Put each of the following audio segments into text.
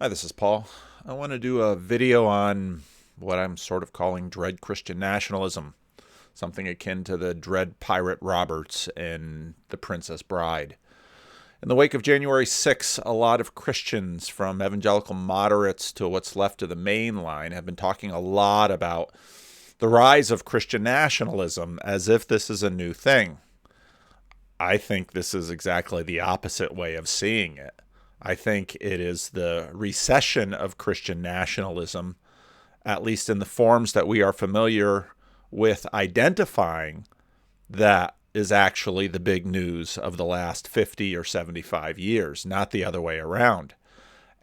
Hi, this is Paul. I want to do a video on what I'm sort of calling dread Christian nationalism, something akin to the dread pirate Roberts in The Princess Bride. In the wake of January 6, a lot of Christians, from evangelical moderates to what's left of the main line, have been talking a lot about the rise of Christian nationalism as if this is a new thing. I think this is exactly the opposite way of seeing it. I think it is the recession of Christian nationalism, at least in the forms that we are familiar with identifying, that is actually the big news of the last 50 or 75 years, not the other way around.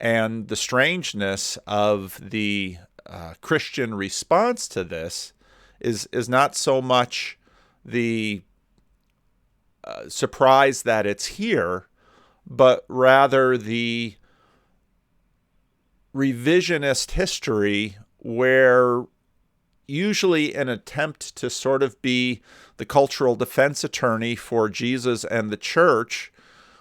And the strangeness of the Christian response to this is not so much the surprise that it's here, but rather the revisionist history where, usually in an attempt to sort of be the cultural defense attorney for Jesus and the church,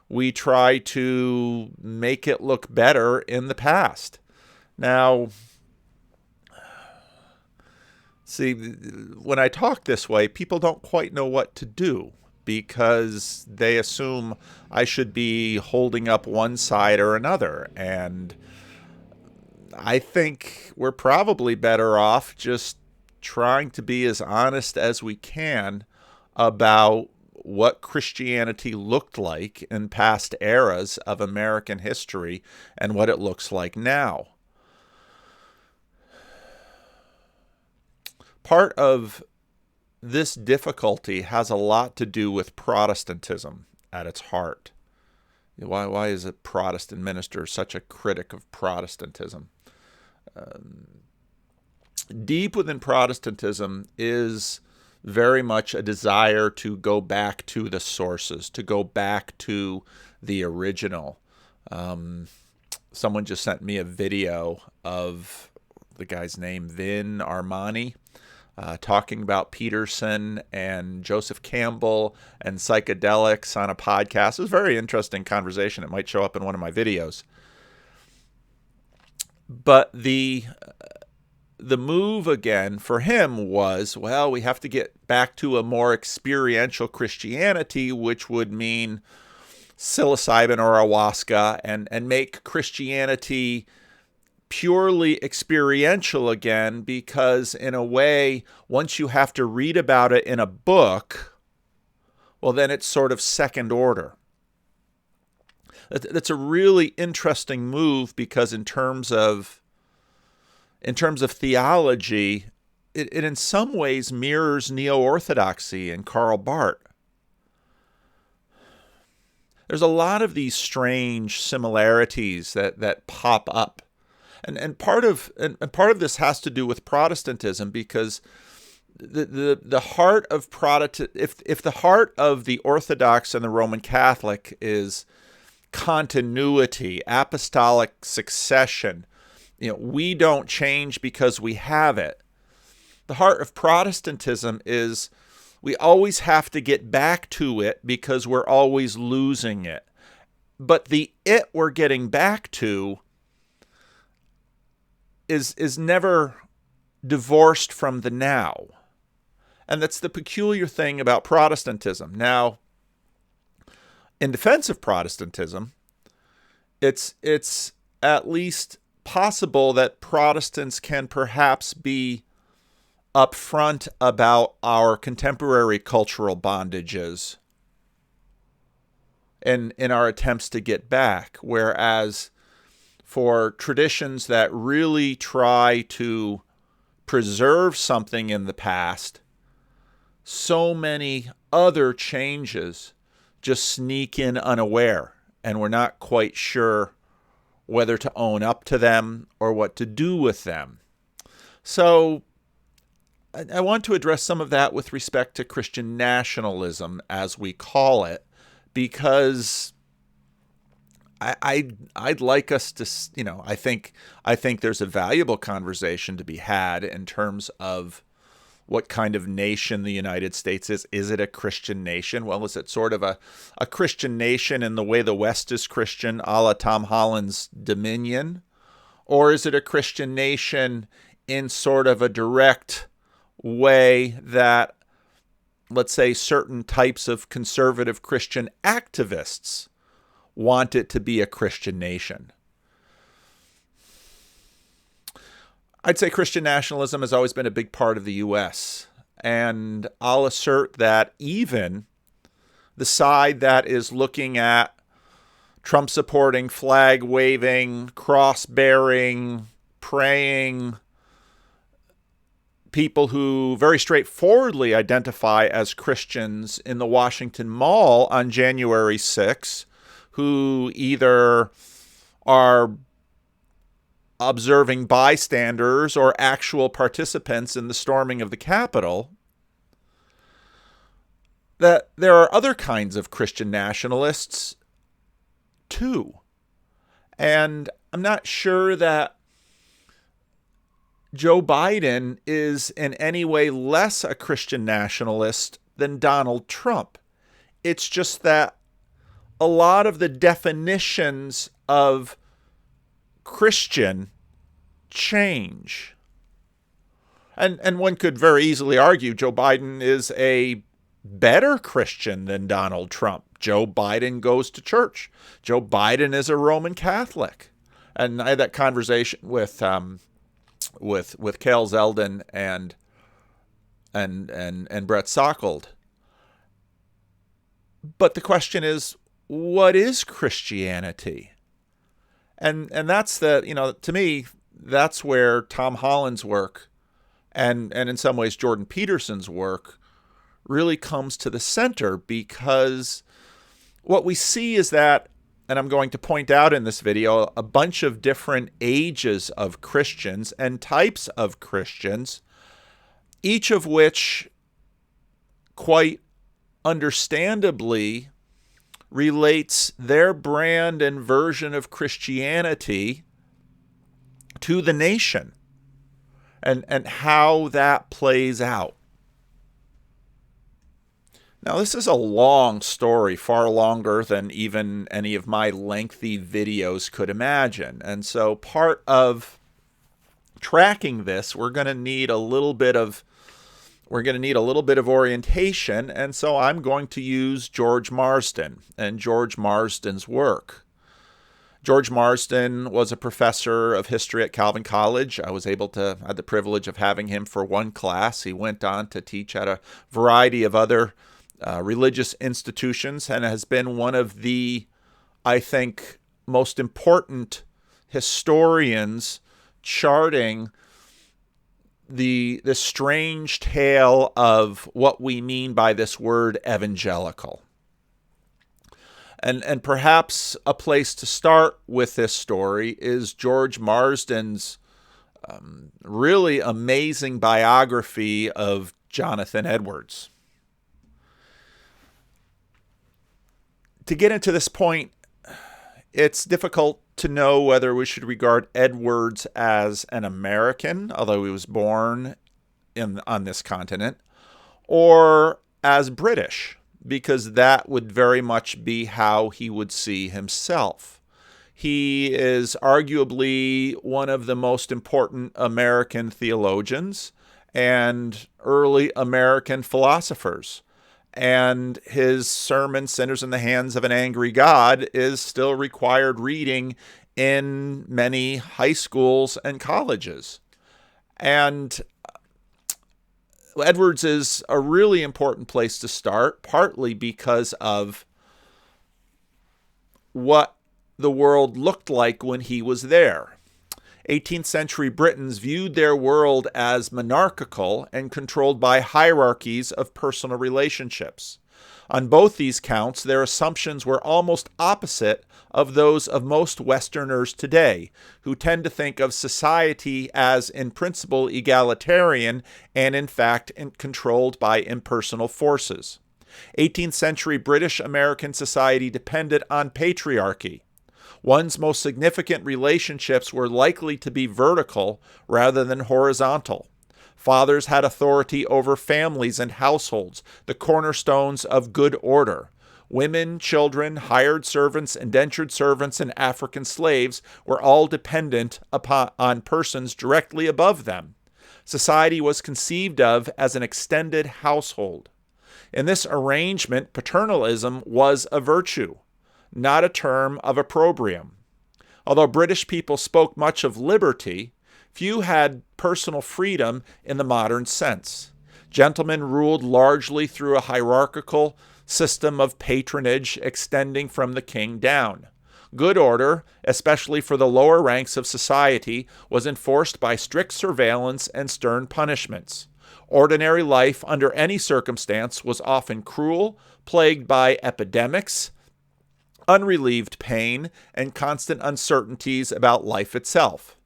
we try to make it look better in the past. Now, see, when I talk this way, people don't quite know what to do, because they assume I should be holding up one side or another. And I think we're probably better off just trying to be as honest as we can about what Christianity looked like in past eras of American history and what it looks like now. Part of this difficulty has a lot to do with Protestantism at its heart. Why is a Protestant minister such a critic of Protestantism? Deep within Protestantism is very much a desire to go back to the sources, to go back to the original. Someone just sent me a video of the guy's name, Vin Armani, talking about Peterson and Joseph Campbell and psychedelics on a podcast. It was a very interesting conversation. It might show up in one of my videos. But the move again for him was, well, we have to get back to a more experiential Christianity, which would mean psilocybin or ayahuasca, and make Christianity purely experiential again, because in a way, once you have to read about it in a book, well, then it's sort of second order. That's a really interesting move, because in terms of theology, it in some ways mirrors neo-orthodoxy and Karl Barth. There's a lot of these strange similarities that pop up. And part of this has to do with Protestantism, because the heart of if the heart of the Orthodox and the Roman Catholic is continuity, apostolic succession, we don't change because we have it. The heart of Protestantism is we always have to get back to it because we're always losing it. But the it we're getting back to is never divorced from the now. And that's the peculiar thing about Protestantism. Now, in defense of Protestantism, it's at least possible that Protestants can perhaps be upfront about our contemporary cultural bondages in our attempts to get back, whereas for traditions that really try to preserve something in the past, so many other changes just sneak in unaware, and we're not quite sure whether to own up to them or what to do with them. So I want to address some of that with respect to Christian nationalism, as we call it, because I'd like us to, I think there's a valuable conversation to be had in terms of what kind of nation the United States is. Is it a Christian nation? Well, is it sort of a Christian nation in the way the West is Christian, a la Tom Holland's Dominion? Or is it a Christian nation in sort of a direct way that, let's say, certain types of conservative Christian activists want it to be a Christian nation? I'd say Christian nationalism has always been a big part of the U.S., and I'll assert that even the side that is looking at Trump-supporting, flag-waving, cross-bearing, praying people who very straightforwardly identify as Christians in the Washington Mall on January 6th, who either are observing bystanders or actual participants in the storming of the Capitol, that there are other kinds of Christian nationalists too. And I'm not sure that Joe Biden is in any way less a Christian nationalist than Donald Trump. It's just that a lot of the definitions of Christian change. And one could very easily argue Joe Biden is a better Christian than Donald Trump. Joe Biden goes to church. Joe Biden is a Roman Catholic. And I had that conversation with Cal Zeldin and Brett Sockold. But the question is, what is Christianity? And that's to me, that's where Tom Holland's work and in some ways Jordan Peterson's work really comes to the center, because what we see is that, and I'm going to point out in this video, a bunch of different ages of Christians and types of Christians, each of which quite understandably relates their brand and version of Christianity to the nation and how that plays out. Now, this is a long story, far longer than even any of my lengthy videos could imagine. And so part of tracking this, we're going to need a little bit of orientation, and so I'm going to use George Marsden and George Marsden's work. George Marsden was a professor of history at Calvin College. I had the privilege of having him for one class. He went on to teach at a variety of other religious institutions and has been one of the, I think, most important historians charting the strange tale of what we mean by this word evangelical. And perhaps a place to start with this story is George Marsden's really amazing biography of Jonathan Edwards. To get into this point, it's difficult to know whether we should regard Edwards as an American, although he was born on this continent, or as British, because that would very much be how he would see himself. He is arguably one of the most important American theologians and early American philosophers. And his sermon, Sinners in the Hands of an Angry God, is still required reading in many high schools and colleges. And Edwards is a really important place to start, partly because of what the world looked like when he was there. 18th century Britons viewed their world as monarchical and controlled by hierarchies of personal relationships. On both these counts, their assumptions were almost opposite of those of most Westerners today, who tend to think of society as in principle egalitarian and in fact controlled by impersonal forces. 18th century British American society depended on patriarchy. One's most significant relationships were likely to be vertical rather than horizontal. Fathers had authority over families and households, the cornerstones of good order. Women, children, hired servants, indentured servants, and African slaves were all dependent on persons directly above them. Society was conceived of as an extended household. In this arrangement, paternalism was a virtue, not a term of opprobrium. Although British people spoke much of liberty, few had personal freedom in the modern sense. Gentlemen ruled largely through a hierarchical system of patronage extending from the king down. Good order, especially for the lower ranks of society, was enforced by strict surveillance and stern punishments. Ordinary life under any circumstance was often cruel, plagued by epidemics, unrelieved pain, and constant uncertainties about life itself.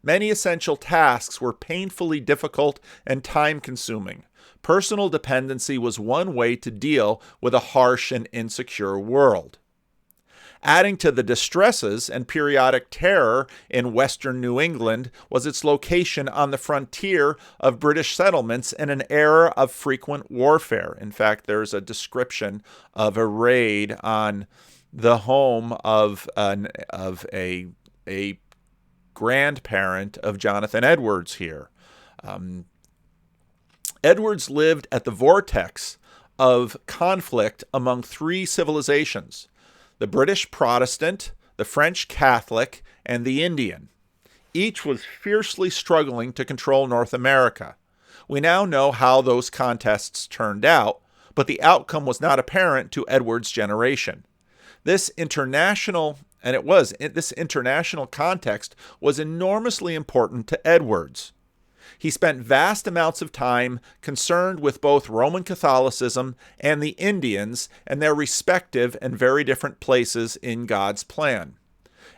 Many essential tasks were painfully difficult and time-consuming. Personal dependency was one way to deal with a harsh and insecure world. Adding to the distresses and periodic terror in western New England was its location on the frontier of British settlements in an era of frequent warfare. In fact, there's a description of a raid on the home of a grandparent of Jonathan Edwards here. Edwards lived at the vortex of conflict among three civilizations: the British Protestant, the French Catholic, and the Indian. Each was fiercely struggling to control North America. We now know how those contests turned out, but the outcome was not apparent to Edwards' generation. This international context was enormously important to Edwards. He spent vast amounts of time concerned with both Roman Catholicism and the Indians and their respective and very different places in God's plan.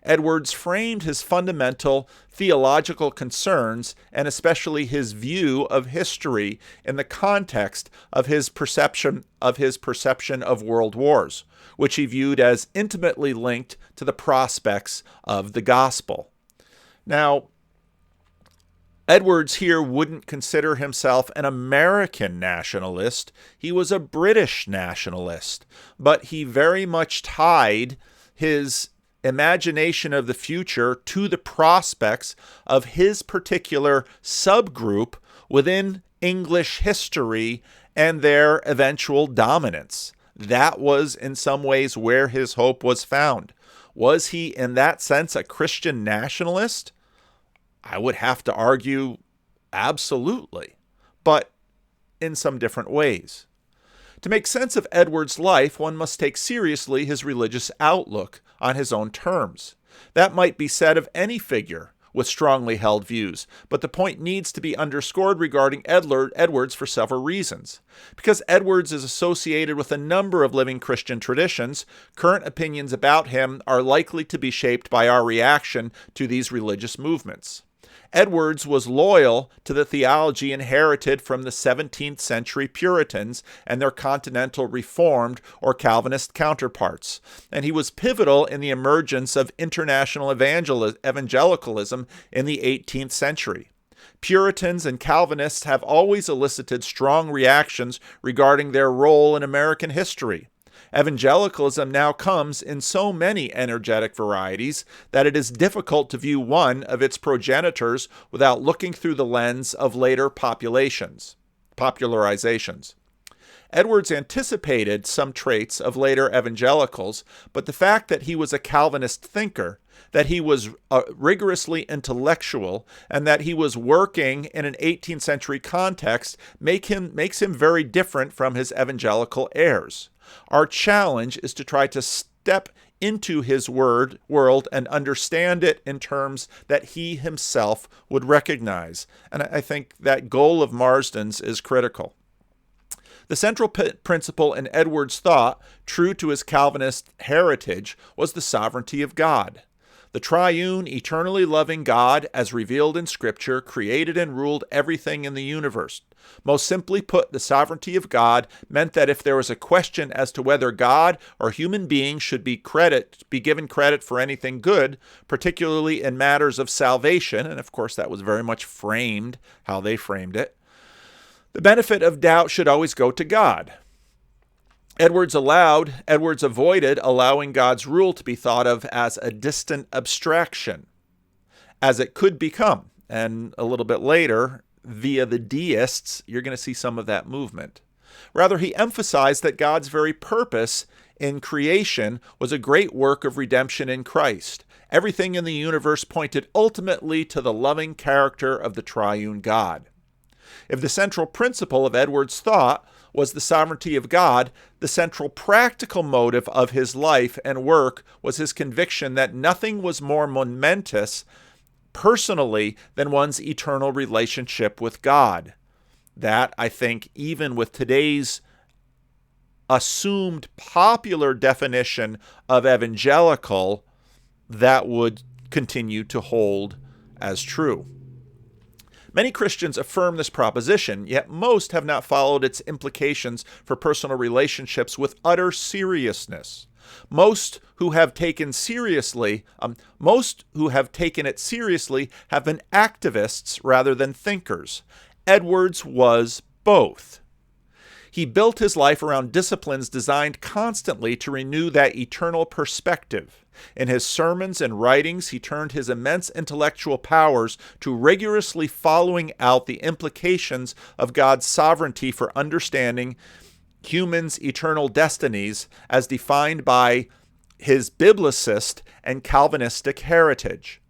Edwards framed his fundamental theological concerns, and especially his view of history, in the context of his perception of world wars, which he viewed as intimately linked to the prospects of the gospel. Now, Edwards here wouldn't consider himself an American nationalist. He was a British nationalist, but he very much tied his imagination of the future to the prospects of his particular subgroup within English history and their eventual dominance. That was in some ways where his hope was found. Was he in that sense a Christian nationalist? I would have to argue absolutely, but in some different ways. To make sense of Edwards' life, one must take seriously his religious outlook on his own terms. That might be said of any figure with strongly held views, but the point needs to be underscored regarding Edwards for several reasons. Because Edwards is associated with a number of living Christian traditions, current opinions about him are likely to be shaped by our reaction to these religious movements. Edwards was loyal to the theology inherited from the 17th century Puritans and their continental Reformed or Calvinist counterparts, and he was pivotal in the emergence of international evangelicalism in the 18th century. Puritans and Calvinists have always elicited strong reactions regarding their role in American history. Evangelicalism now comes in so many energetic varieties that it is difficult to view one of its progenitors without looking through the lens of later popularizations. Edwards anticipated some traits of later evangelicals, but the fact that he was a Calvinist thinker, that he was rigorously intellectual, and that he was working in an 18th century context makes him very different from his evangelical heirs. Our challenge is to try to step into his world and understand it in terms that he himself would recognize. And I think that goal of Marsden's is critical. The central principle in Edwards' thought, true to his Calvinist heritage, was the sovereignty of God. The triune, eternally loving God, as revealed in Scripture, created and ruled everything in the universe. Most simply put, the sovereignty of God meant that if there was a question as to whether God or human beings should be given credit for anything good, particularly in matters of salvation, and of course that was very much framed how they framed it, the benefit of doubt should always go to God. Edwards avoided allowing God's rule to be thought of as a distant abstraction, as it could become. And a little bit later, via the deists, you're going to see some of that movement. Rather, he emphasized that God's very purpose in creation was a great work of redemption in Christ. Everything in the universe pointed ultimately to the loving character of the triune God. If the central principle of Edwards' thought was the sovereignty of God, the central practical motive of his life and work was his conviction that nothing was more momentous personally than one's eternal relationship with God. That, I think, even with today's assumed popular definition of evangelical, that would continue to hold as true. Many Christians affirm this proposition, yet most have not followed its implications for personal relationships with utter seriousness. Most who have taken it seriously have been activists rather than thinkers. Edwards was both. He built his life around disciplines designed constantly to renew that eternal perspective. In his sermons and writings, he turned his immense intellectual powers to rigorously following out the implications of God's sovereignty for understanding humans' eternal destinies as defined by his biblicist and Calvinistic heritage.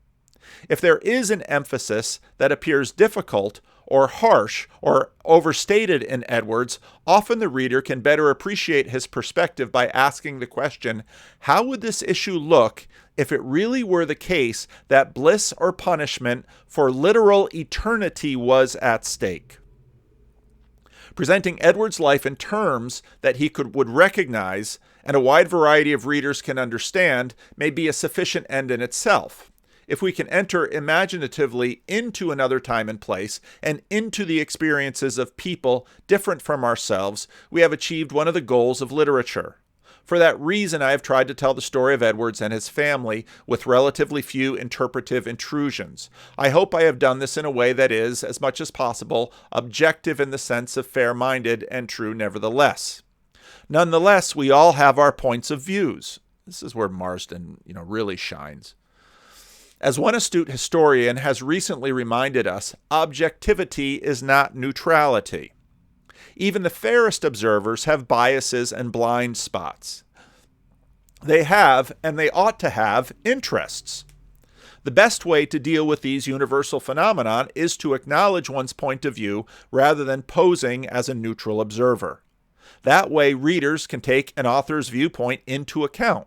If there is an emphasis that appears difficult or harsh or overstated in Edwards, often the reader can better appreciate his perspective by asking the question, how would this issue look if it really were the case that bliss or punishment for literal eternity was at stake? Presenting Edwards' life in terms that he would recognize and a wide variety of readers can understand may be a sufficient end in itself. If we can enter imaginatively into another time and place and into the experiences of people different from ourselves, we have achieved one of the goals of literature. For that reason, I have tried to tell the story of Edwards and his family with relatively few interpretive intrusions. I hope I have done this in a way that is, as much as possible, objective in the sense of fair-minded and true nevertheless. Nonetheless, we all have our points of views. This is where Marsden, really shines. As one astute historian has recently reminded us, objectivity is not neutrality. Even the fairest observers have biases and blind spots. They have, and they ought to have, interests. The best way to deal with these universal phenomenon is to acknowledge one's point of view rather than posing as a neutral observer. That way, readers can take an author's viewpoint into account,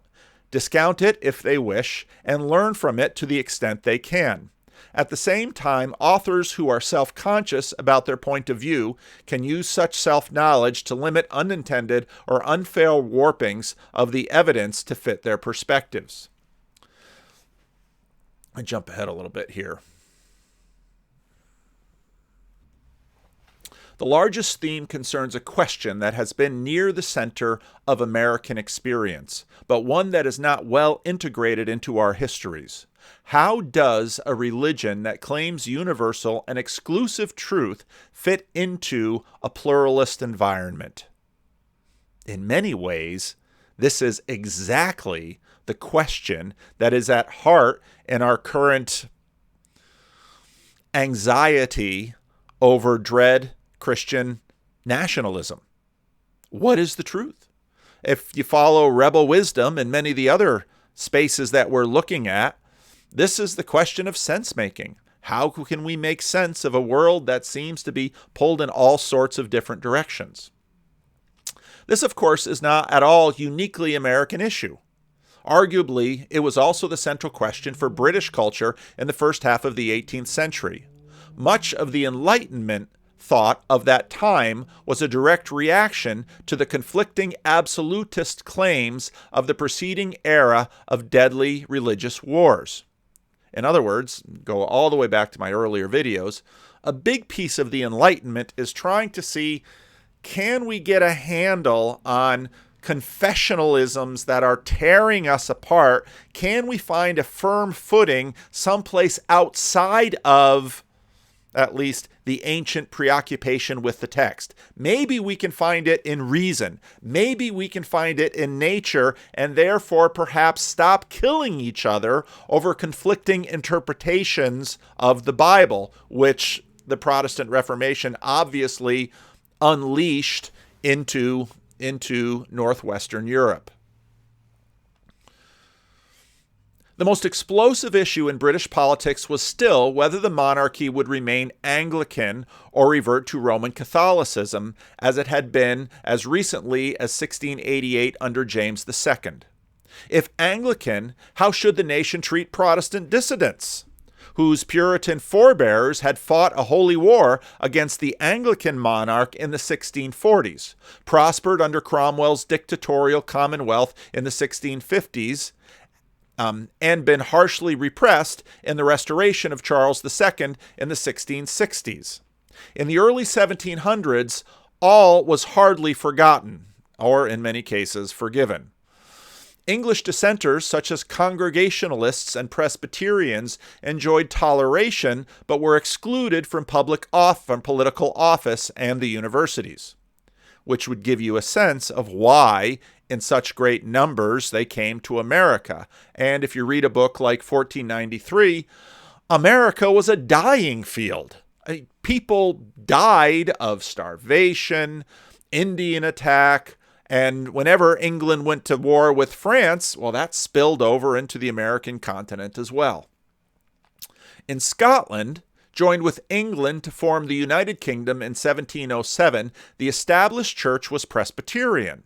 discount it if they wish, and learn from it to the extent they can. At the same time, authors who are self-conscious about their point of view can use such self-knowledge to limit unintended or unfair warpings of the evidence to fit their perspectives. I jump ahead a little bit here. The largest theme concerns a question that has been near the center of American experience, but one that is not well integrated into our histories. How does a religion that claims universal and exclusive truth fit into a pluralist environment? In many ways, this is exactly the question that is at heart in our current anxiety over dread Christian nationalism. What is the truth? If you follow rebel wisdom and many of the other spaces that we're looking at, this is the question of sense-making. How can we make sense of a world that seems to be pulled in all sorts of different directions? This, of course, is not at all uniquely American issue. Arguably, it was also the central question for British culture in the first half of the 18th century. Much of the Enlightenment thought of that time was a direct reaction to the conflicting absolutist claims of the preceding era of deadly religious wars. In other words, go all the way back to my earlier videos, a big piece of the Enlightenment is trying to see, can we get a handle on confessionalisms that are tearing us apart? Can we find a firm footing someplace outside of at least the ancient preoccupation with the text. Maybe we can find it in reason. Maybe we can find it in nature, and therefore perhaps stop killing each other over conflicting interpretations of the Bible, which the Protestant Reformation obviously unleashed into Northwestern Europe. The most explosive issue in British politics was still whether the monarchy would remain Anglican or revert to Roman Catholicism, as it had been as recently as 1688 under James II. If Anglican, how should the nation treat Protestant dissidents, whose Puritan forebears had fought a holy war against the Anglican monarch in the 1640s, prospered under Cromwell's dictatorial Commonwealth in the 1650s, and been harshly repressed in the restoration of Charles II in the 1660s. In the early 1700s, all was hardly forgotten, or in many cases forgiven. English dissenters such as Congregationalists and Presbyterians enjoyed toleration but were excluded from political office and the universities, which would give you a sense of why in such great numbers they came to America. And if you read a book like 1493, America was a dying field. People died of starvation, Indian attack, and whenever England went to war with France, well, that spilled over into the American continent as well. In Scotland, joined with England to form the United Kingdom in 1707, the established church was Presbyterian.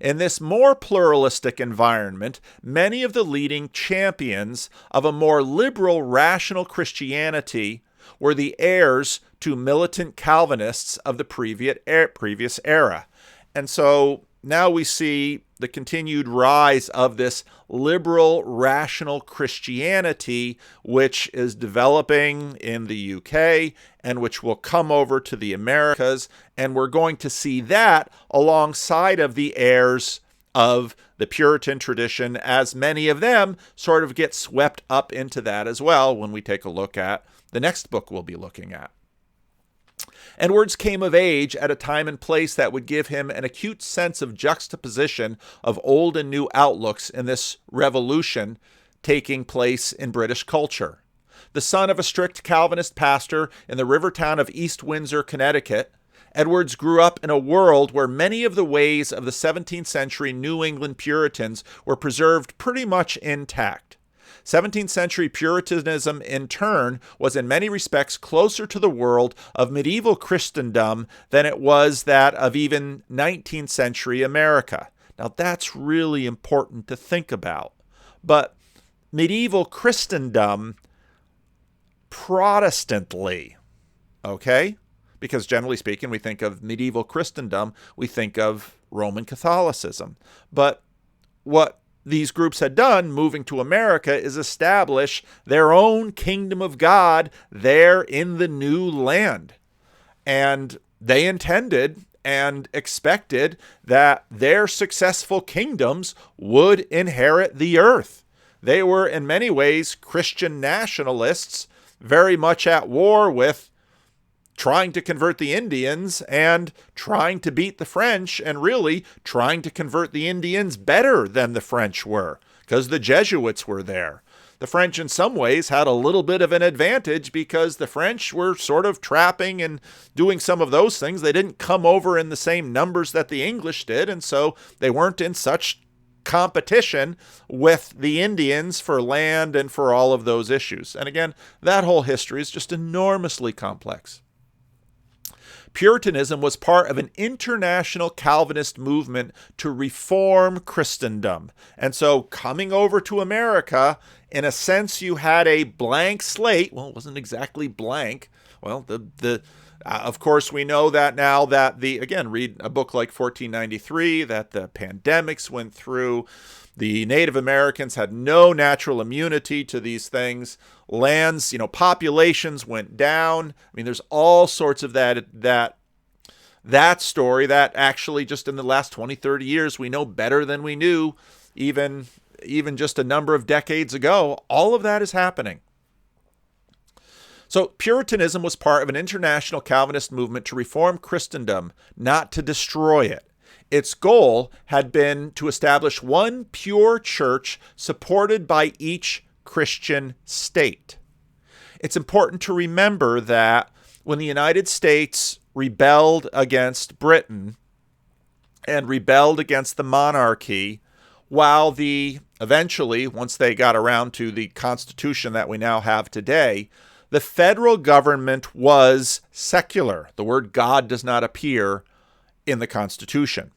In this more pluralistic environment, many of the leading champions of a more liberal, rational Christianity were the heirs to militant Calvinists of the previous era. And so now we see the continued rise of this liberal, rational Christianity, which is developing in the UK and which will come over to the Americas. And we're going to see that alongside of the heirs of the Puritan tradition, as many of them sort of get swept up into that as well when we take a look at the next book we'll be looking at. Edwards came of age at a time and place that would give him an acute sense of juxtaposition of old and new outlooks in this revolution taking place in British culture. The son of a strict Calvinist pastor in the river town of East Windsor, Connecticut, Edwards grew up in a world where many of the ways of the 17th century New England Puritans were preserved pretty much intact. 17th century Puritanism, in turn, was in many respects closer to the world of medieval Christendom than it was that of even 19th century America. Now, that's really important to think about. But medieval Christendom Protestantly, okay? Because generally speaking, we think of medieval Christendom, we think of Roman Catholicism. But what these groups had done, moving to America, is establish their own kingdom of God there in the new land. And they intended and expected that their successful kingdoms would inherit the earth. They were in many ways Christian nationalists, very much at war with trying to convert the Indians and trying to beat the French, and really trying to convert the Indians better than the French were, because the Jesuits were there. The French in some ways had a little bit of an advantage because the French were sort of trapping and doing some of those things. They didn't come over in the same numbers that the English did, and so they weren't in such competition with the Indians for land and for all of those issues. And again, that whole history is just enormously complex. Puritanism was part of an international Calvinist movement to reform Christendom. And so coming over to America, in a sense, you had a blank slate. Well, it wasn't exactly blank. Well, of course, we know that now that again, read a book like 1493, that the pandemics went through. The Native Americans had no natural immunity to these things. Lands, populations went down. I mean, there's all sorts of that story that actually just in the last 20, 30 years, we know better than we knew even just a number of decades ago. All of that is happening. So Puritanism was part of an international Calvinist movement to reform Christendom, not to destroy it. Its goal had been to establish one pure church supported by each Christian state. It's important to remember that when the United States rebelled against Britain and rebelled against the monarchy, while eventually, once they got around to the Constitution that we now have today, the federal government was secular. The word God does not appear in the Constitution.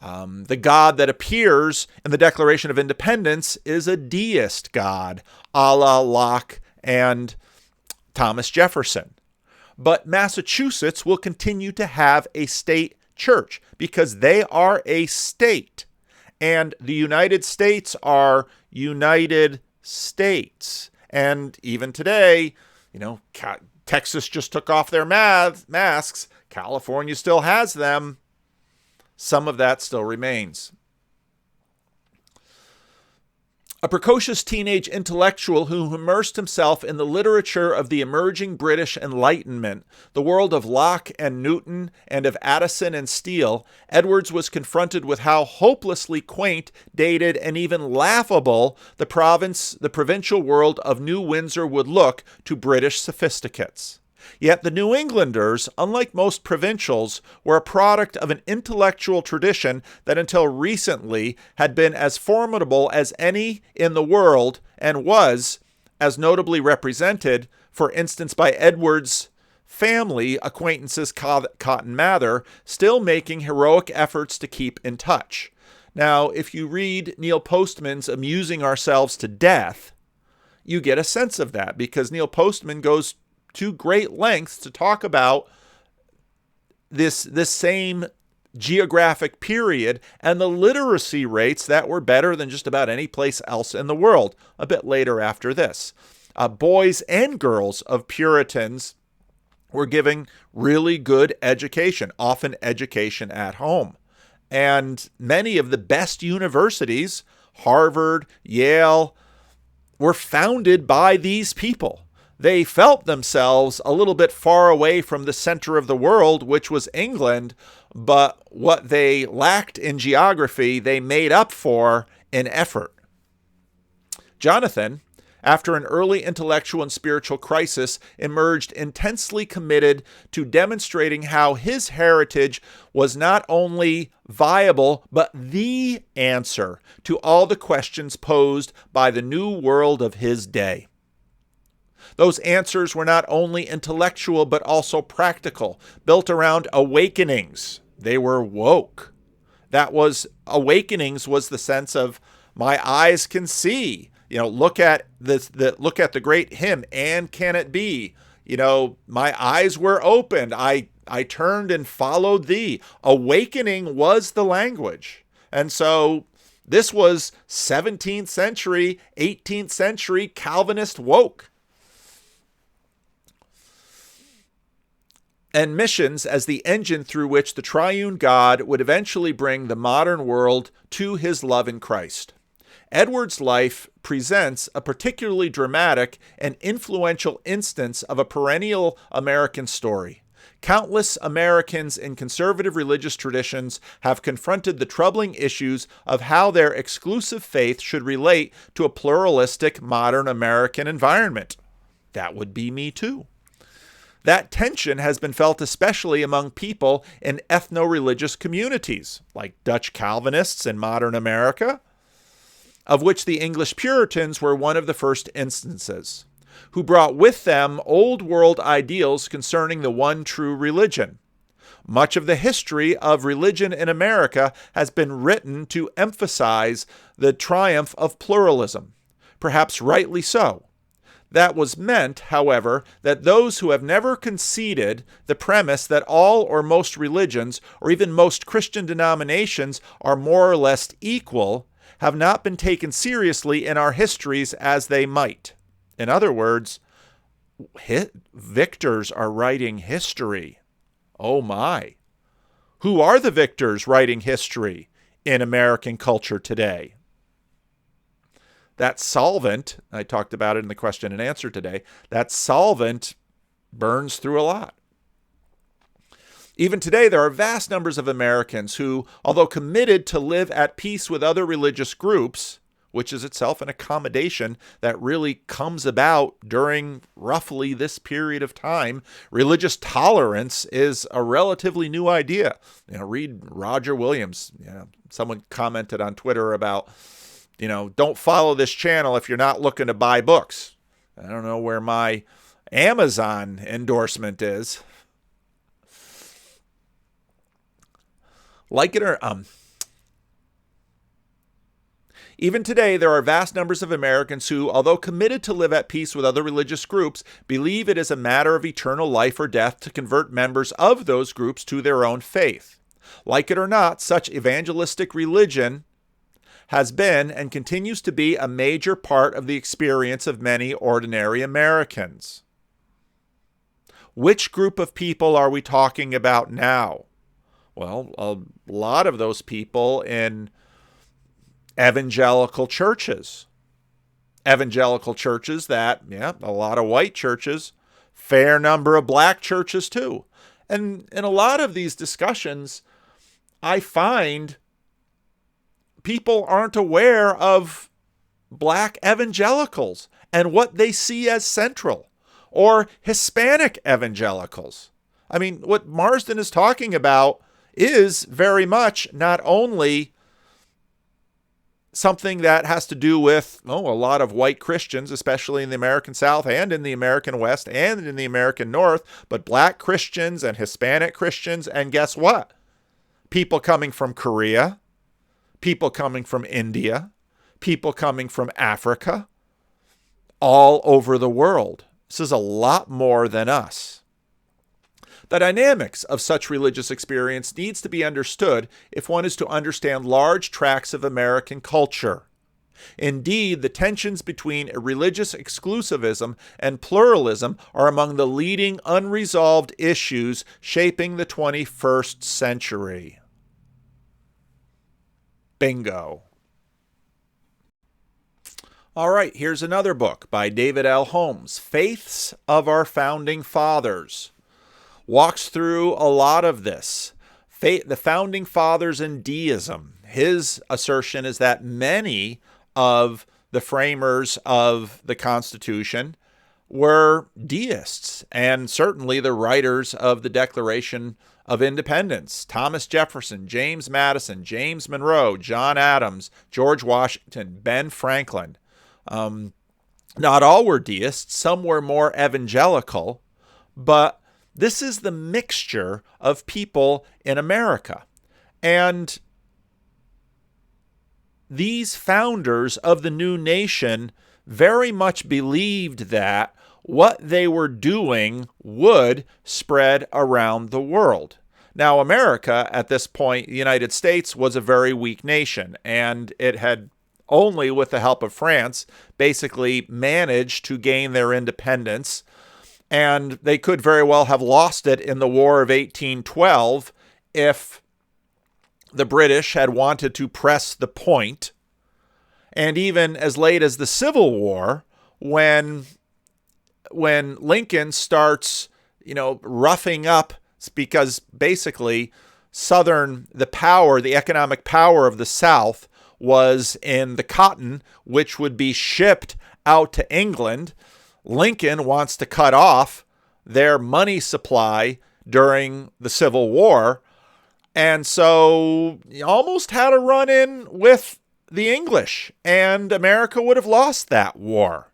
The God that appears in the Declaration of Independence is a deist God, a la Locke and Thomas Jefferson. But Massachusetts will continue to have a state church because they are a state. And the United States are United States. And even today, Texas just took off their masks. California still has them. Some of that still remains. A precocious teenage intellectual who immersed himself in the literature of the emerging British Enlightenment, the world of Locke and Newton and of Addison and Steele, Edwards was confronted with how hopelessly quaint, dated, and even laughable the provincial world of New Windsor would look to British sophisticates. Yet the New Englanders, unlike most provincials, were a product of an intellectual tradition that until recently had been as formidable as any in the world and was, as notably represented, for instance, by Edwards' family acquaintances Cotton Mather, still making heroic efforts to keep in touch. Now, if you read Neil Postman's Amusing Ourselves to Death, you get a sense of that, because Neil Postman goes to great lengths to talk about this same geographic period and the literacy rates that were better than just about any place else in the world. A bit later after this, boys and girls of Puritans were giving really good education, often education at home. And many of the best universities, Harvard, Yale, were founded by these people. They felt themselves a little bit far away from the center of the world, which was England, but what they lacked in geography, they made up for in effort. Jonathan, after an early intellectual and spiritual crisis, emerged intensely committed to demonstrating how his heritage was not only viable, but the answer to all the questions posed by the new world of his day. Those answers were not only intellectual, but also practical, built around awakenings. They were woke. Awakenings was the sense of, my eyes can see. Look at the great hymn, and can it be? My eyes were opened. I turned and followed thee. Awakening was the language. And so this was 17th century, 18th century Calvinist woke. And missions as the engine through which the triune God would eventually bring the modern world to his love in Christ. Edwards' life presents a particularly dramatic and influential instance of a perennial American story. Countless Americans in conservative religious traditions have confronted the troubling issues of how their exclusive faith should relate to a pluralistic modern American environment. That would be me too. That tension has been felt especially among people in ethno-religious communities, like Dutch Calvinists in modern America, of which the English Puritans were one of the first instances, who brought with them old world ideals concerning the one true religion. Much of the history of religion in America has been written to emphasize the triumph of pluralism, perhaps rightly so. That was meant, however, that those who have never conceded the premise that all or most religions, or even most Christian denominations, are more or less equal, have not been taken seriously in our histories as they might. In other words, victors are writing history. Oh my. Who are the victors writing history in American culture today? That solvent, I talked about it in the question and answer today, that solvent burns through a lot. Even today, there are vast numbers of Americans who, although committed to live at peace with other religious groups, which is itself an accommodation that really comes about during roughly this period of time. Religious tolerance is a relatively new idea. Read Roger Williams. Someone commented on Twitter about, don't follow this channel if you're not looking to buy books. I don't know where my Amazon endorsement is. Like it or Even today, there are vast numbers of Americans who, although committed to live at peace with other religious groups, believe it is a matter of eternal life or death to convert members of those groups to their own faith. Like it or not, such evangelistic religion has been and continues to be a major part of the experience of many ordinary Americans. Which group of people are we talking about now? Well, a lot of those people in evangelical churches. Evangelical churches that, a lot of white churches, fair number of black churches too. And in a lot of these discussions, I find people aren't aware of black evangelicals and what they see as central, or Hispanic evangelicals. I mean, what Marsden is talking about is very much not only something that has to do with a lot of white Christians, especially in the American South and in the American West and in the American North, but black Christians and Hispanic Christians, and guess what? People coming from Korea, people coming from India, people coming from Africa, all over the world. This is a lot more than us. The dynamics of such religious experience needs to be understood if one is to understand large tracts of American culture. Indeed, the tensions between religious exclusivism and pluralism are among the leading unresolved issues shaping the 21st century. Bingo. All right, here's another book by David L. Holmes, Faiths of Our Founding Fathers. Walks through a lot of this. The Founding Fathers and deism. His assertion is that many of the framers of the Constitution were deists, and certainly the writers of the Declaration of Independence. Thomas Jefferson, James Madison, James Monroe, John Adams, George Washington, Ben Franklin. Not all were deists. Some were more evangelical, but this is the mixture of people in America. And these founders of the new nation very much believed that what they were doing would spread around the world. Now, America, at this point, the United States, was a very weak nation, and it had only with the help of France basically managed to gain their independence. And they could very well have lost it in the War of 1812 if the British had wanted to press the point. And even as late as the Civil War, when Lincoln starts, roughing up, because basically the economic power of the South was in the cotton, which would be shipped out to England. Lincoln wants to cut off their money supply during the Civil War. And so you almost had a run-in with the English, and America would have lost that war.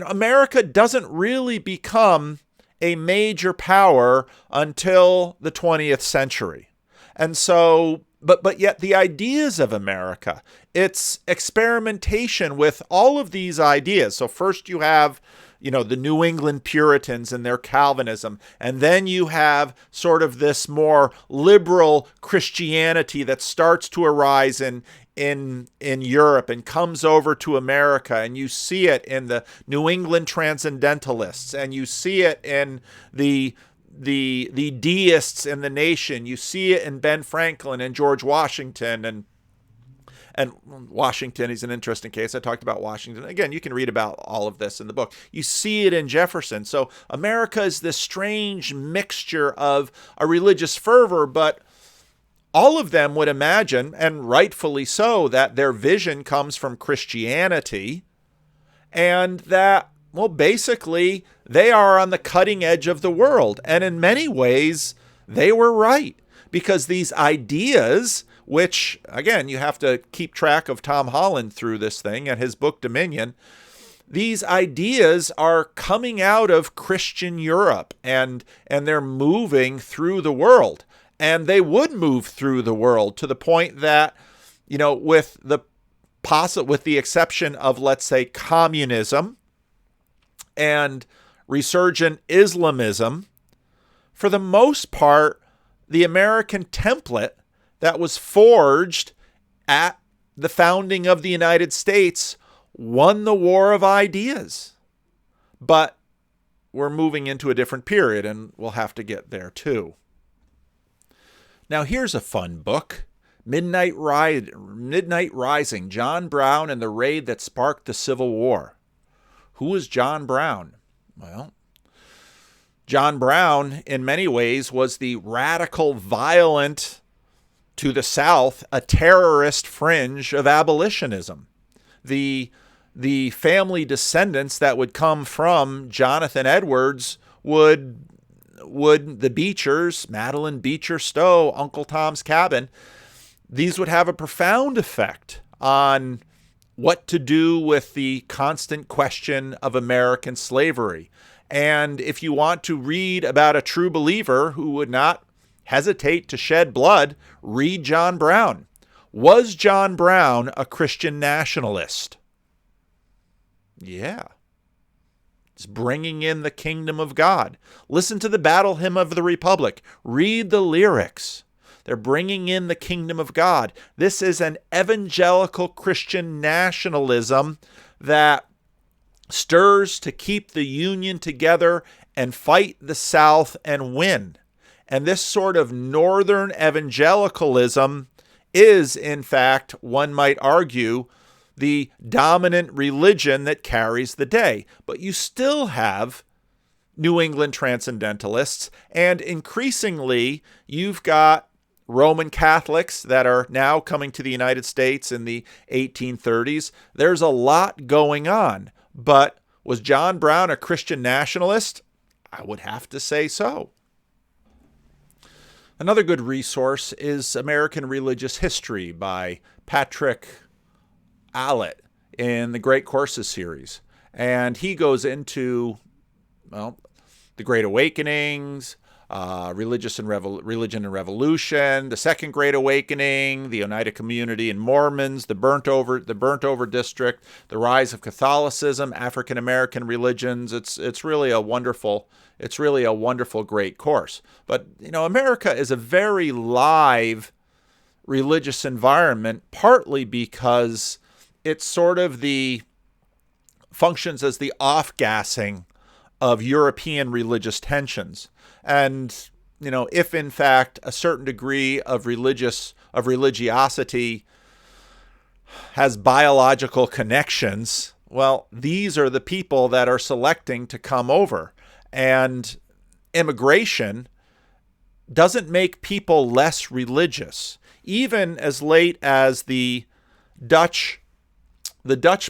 America doesn't really become a major power until the 20th century. And so, but yet the ideas of America, it's experimentation with all of these ideas. So first you have, the New England Puritans and their Calvinism. And then you have sort of this more liberal Christianity that starts to arise in Europe and comes over to America. And you see it in the New England Transcendentalists, and you see it in the deists in the nation. You see it in Ben Franklin and George Washington And Washington, he's an interesting case. I talked about Washington. Again, you can read about all of this in the book. You see it in Jefferson. So America is this strange mixture of a religious fervor, but all of them would imagine, and rightfully so, that their vision comes from Christianity and that, well, basically, they are on the cutting edge of the world. And in many ways, they were right, because these ideas, which, again, you have to keep track of Tom Holland through this thing and his book Dominion, these ideas are coming out of Christian Europe, and they're moving through the world. And they would move through the world to the point that, with the exception of, let's say, communism and resurgent Islamism, for the most part, the American template that was forged at the founding of the United States won the war of ideas. But we're moving into a different period, and we'll have to get there too. Now, here's a fun book. Midnight Rising, John Brown and the Raid That Sparked the Civil War. Who was John Brown? Well, John Brown, in many ways, was the radical, violent, to the South, a terrorist fringe of abolitionism. The family descendants that would come from Jonathan Edwards would the Beechers, Madeline Beecher Stowe, Uncle Tom's Cabin, these would have a profound effect on what to do with the constant question of American slavery. And if you want to read about a true believer who would not hesitate to shed blood, read John Brown. Was John Brown a Christian nationalist? Yeah. It's bringing in the kingdom of God. Listen to the Battle Hymn of the Republic. Read the lyrics. They're bringing in the kingdom of God. This is an evangelical Christian nationalism that stirs to keep the Union together and fight the South and win. And this sort of northern evangelicalism is, in fact, one might argue, the dominant religion that carries the day. But you still have New England transcendentalists, and increasingly you've got Roman Catholics that are now coming to the United States in the 1830s. There's a lot going on. But was John Brown a Christian nationalist? I would have to say so. Another good resource is American Religious History by Patrick Allett in the Great Courses series. And he goes into, the Great Awakenings, Religion and Revolution, the Second Great Awakening, the Oneida Community and Mormons, the Burnt Over District, the rise of Catholicism, African American religions. It's really a wonderful great course. But America is a very live religious environment, partly because it's sort of functions as the off-gassing of European religious tensions. And, if in fact a certain degree of religiosity has biological connections, well, these are the people that are selecting to come over. And immigration doesn't make people less religious. Even as late as the Dutch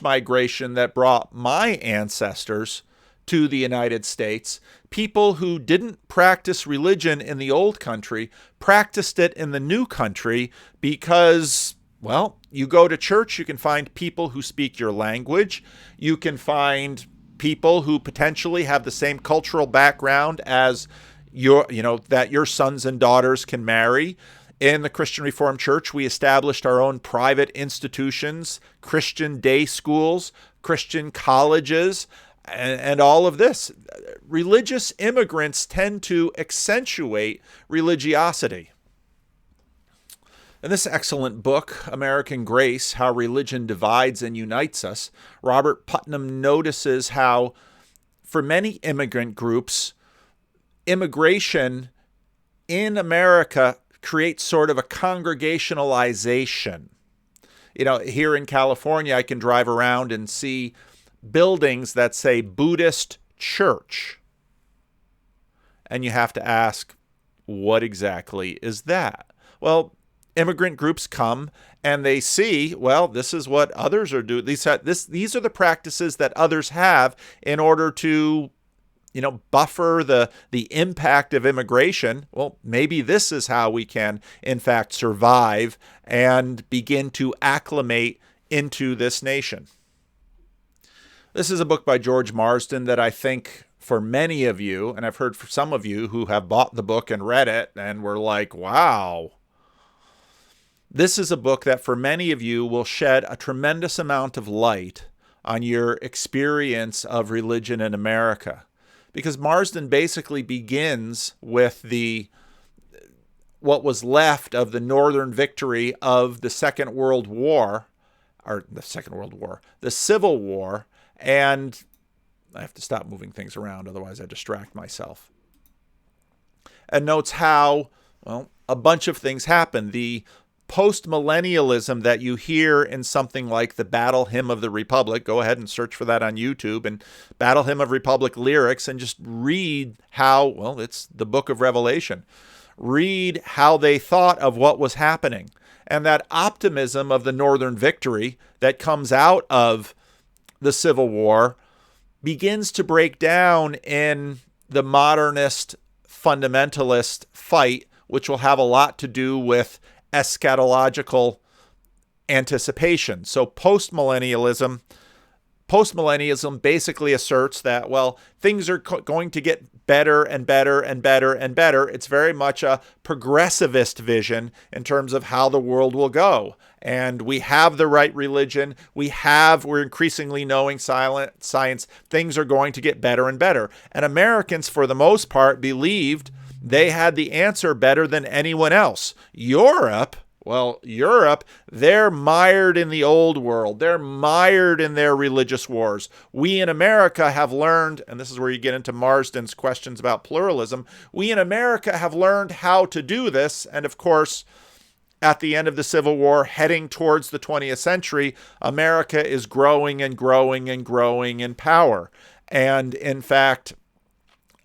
migration that brought my ancestors to the United States, people who didn't practice religion in the old country practiced it in the new country because, you go to church, you can find people who speak your language. You can find people who potentially have the same cultural background as that your sons and daughters can marry. In the Christian Reformed Church, we established our own private institutions, Christian day schools, Christian colleges, and all of this. Religious immigrants tend to accentuate religiosity. In this excellent book, American Grace, How Religion Divides and Unites Us, Robert Putnam notices how, for many immigrant groups, immigration in America creates sort of a congregationalization. Here in California, I can drive around and see buildings that say Buddhist church. And you have to ask, what exactly is that? Well, immigrant groups come and they see, well, this is what others are doing. These are the practices that others have in order to, buffer the impact of immigration. Well, maybe this is how we can, in fact, survive and begin to acclimate into this nation. This is a book by George Marsden that I think for many of you, and I've heard for some of you who have bought the book and read it and were like, wow. This is a book that for many of you will shed a tremendous amount of light on your experience of religion in America. Because Marsden basically begins with what was left of the Northern victory of the Second World War, the Civil War, and I have to stop moving things around, otherwise I distract myself. And notes how, a bunch of things happened. The post-millennialism that you hear in something like the Battle Hymn of the Republic, go ahead and search for that on YouTube, and Battle Hymn of Republic lyrics, and just read how, it's the book of Revelation. Read how they thought of what was happening. And that optimism of the Northern victory that comes out of the Civil War begins to break down in the modernist fundamentalist fight, which will have a lot to do with eschatological anticipation. So postmillennialism basically asserts that, things are going to get better and better and better and better. It's very much a progressivist vision in terms of how the world will go. And we have the right religion. We're increasingly knowing science. Things are going to get better and better. And Americans, for the most part, believed they had the answer better than anyone else. Europe, they're mired in the old world. They're mired in their religious wars. We in America have learned, and this is where you get into Marsden's questions about pluralism, we in America have learned how to do this. And of course, at the end of the Civil War, heading towards the 20th century, America is growing and growing and growing in power. And in fact,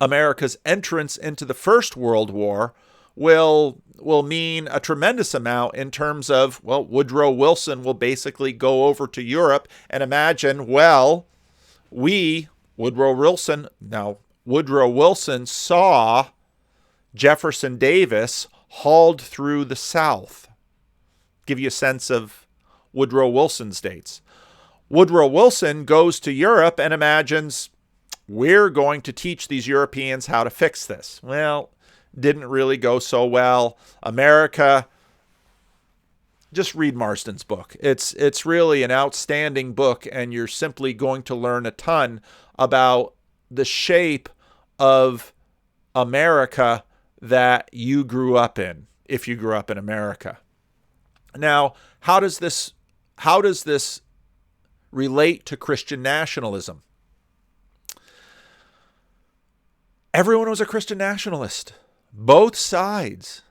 America's entrance into the First World War will mean a tremendous amount in terms of, Woodrow Wilson will basically go over to Europe and imagine, Woodrow Wilson saw Jefferson Davis hauled through the South. Give you a sense of Woodrow Wilson's dates. Woodrow Wilson goes to Europe and imagines, we're going to teach these Europeans how to fix this. Well, didn't really go so well. America, just read Marsden's book. It's really an outstanding book, and you're simply going to learn a ton about the shape of America that you grew up in, if you grew up in America. Now, how does this relate to Christian nationalism? Everyone was a Christian nationalist. Both sides.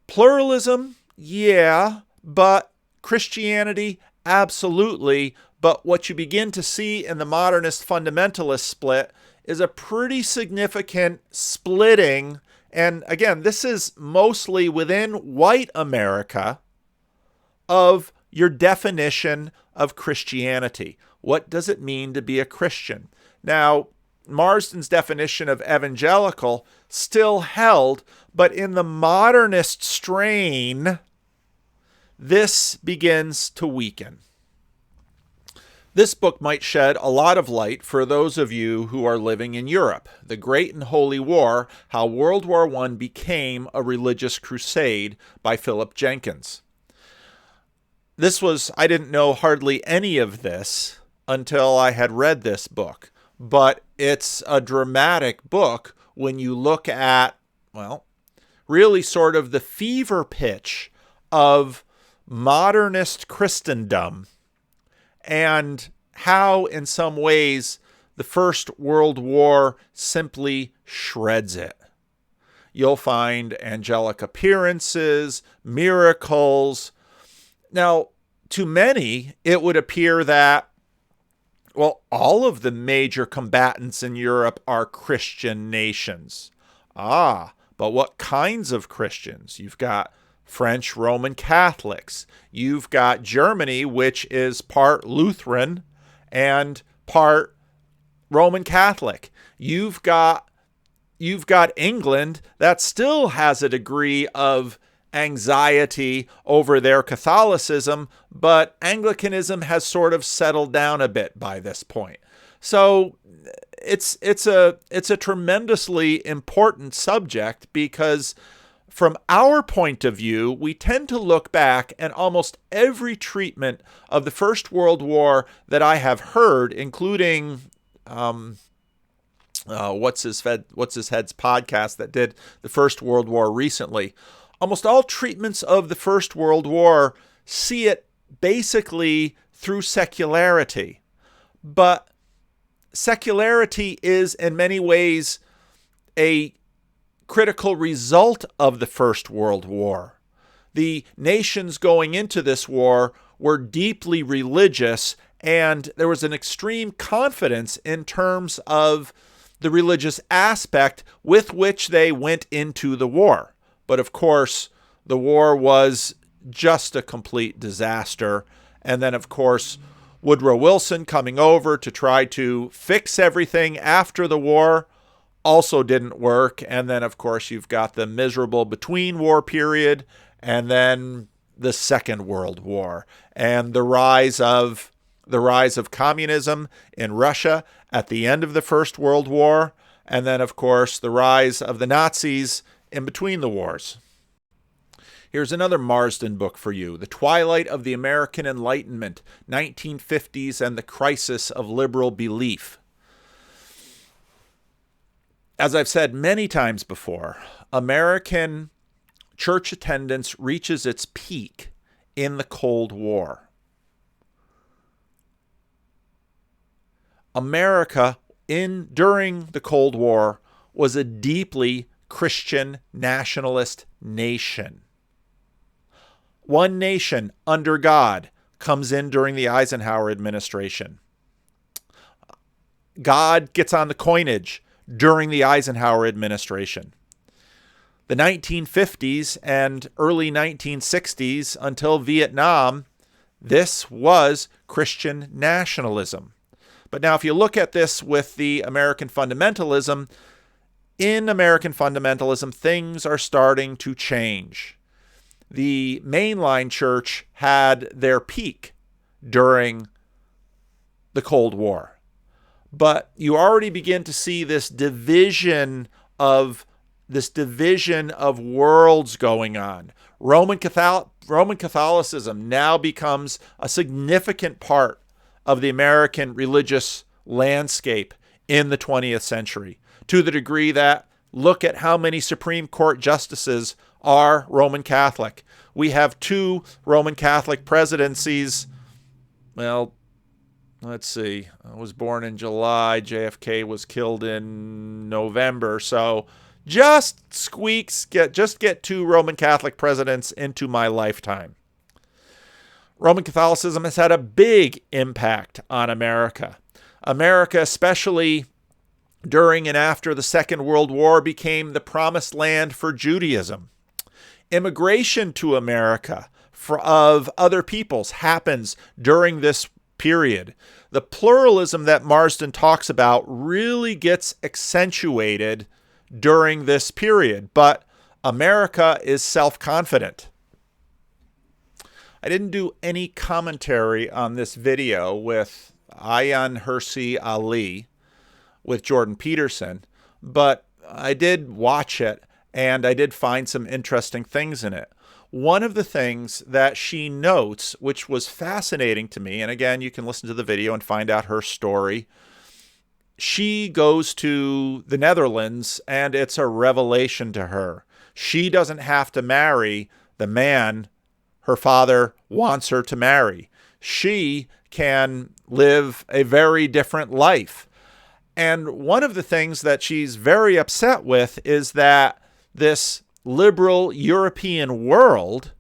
Pluralism, yeah, but Christianity, absolutely. But what you begin to see in the modernist fundamentalist split is a pretty significant splitting. And again, this is mostly within white America of your definition of Christianity. What does it mean to be a Christian? Now, Marsden's definition of evangelical still held, but in the modernist strain, this begins to weaken. This book might shed a lot of light for those of you who are living in Europe. The Great and Holy War, How World War I Became a Religious Crusade by Philip Jenkins. I didn't know hardly any of this until I had read this book. But it's a dramatic book when you look at, really sort of the fever pitch of modernist Christendom and how, in some ways, the First World War simply shreds it. You'll find angelic appearances, miracles, Now, to many, it would appear that, well, all of the major combatants in Europe are Christian nations. But what kinds of Christians? You've got French Roman Catholics. You've got Germany, which is part Lutheran and part Roman Catholic. You've got England that still has a degree of anxiety over their Catholicism, but Anglicanism has sort of settled down a bit by this point. So it's a tremendously important subject, because from our point of view, we tend to look back, and almost every treatment of the First World War that I have heard, including What's His Head's podcast that did the First World War recently, almost all treatments of the First World War see it basically through secularity. But secularity is in many ways a critical result of the First World War. The nations going into this war were deeply religious, and there was an extreme confidence in terms of the religious aspect with which they went into the war. But of course, the war was just a complete disaster. And then, of course, Woodrow Wilson coming over to try to fix everything after the war also didn't work. And then, of course, you've got the miserable between war period, and then the Second World War, and the rise of communism in Russia at the end of the First World War, and then, of course, the rise of the Nazis in between the wars. Here's another Marsden book for you, The Twilight of the American Enlightenment, 1950s and the Crisis of Liberal Belief. As I've said many times before, American church attendance reaches its peak in the Cold War. America, during the Cold War, was a deeply Christian nationalist nation. One nation under God comes in during the Eisenhower administration. God gets on the coinage during the Eisenhower administration. The 1950s and early 1960s until Vietnam, this was Christian nationalism. But now if you look at this with the American fundamentalism, in American fundamentalism, things are starting to change. The mainline church had their peak during the Cold War. But you already begin to see this division of worlds going on. Roman Catholicism now becomes a significant part of the American religious landscape in the 20th century, to the degree that, look at how many Supreme Court justices are Roman Catholic. We have 2 Roman Catholic presidencies. Well, let's see. I was born in July. JFK was killed in November. So just get 2 Roman Catholic presidents into my lifetime. Roman Catholicism has had a big impact on America. America, especially during and after the Second World War, became the promised land for Judaism. Immigration to America of other peoples happens during this period. The pluralism that Marsden talks about really gets accentuated during this period, but America is self-confident. I didn't do any commentary on this video with Ayaan Hirsi Ali with Jordan Peterson, but I did watch it and I did find some interesting things in it. One of the things that she notes, which was fascinating to me, and again, you can listen to the video and find out her story. She goes to the Netherlands and it's a revelation to her. She doesn't have to marry the man her father wants her to marry. She can live a very different life. And one of the things that she's very upset with is that this liberal European world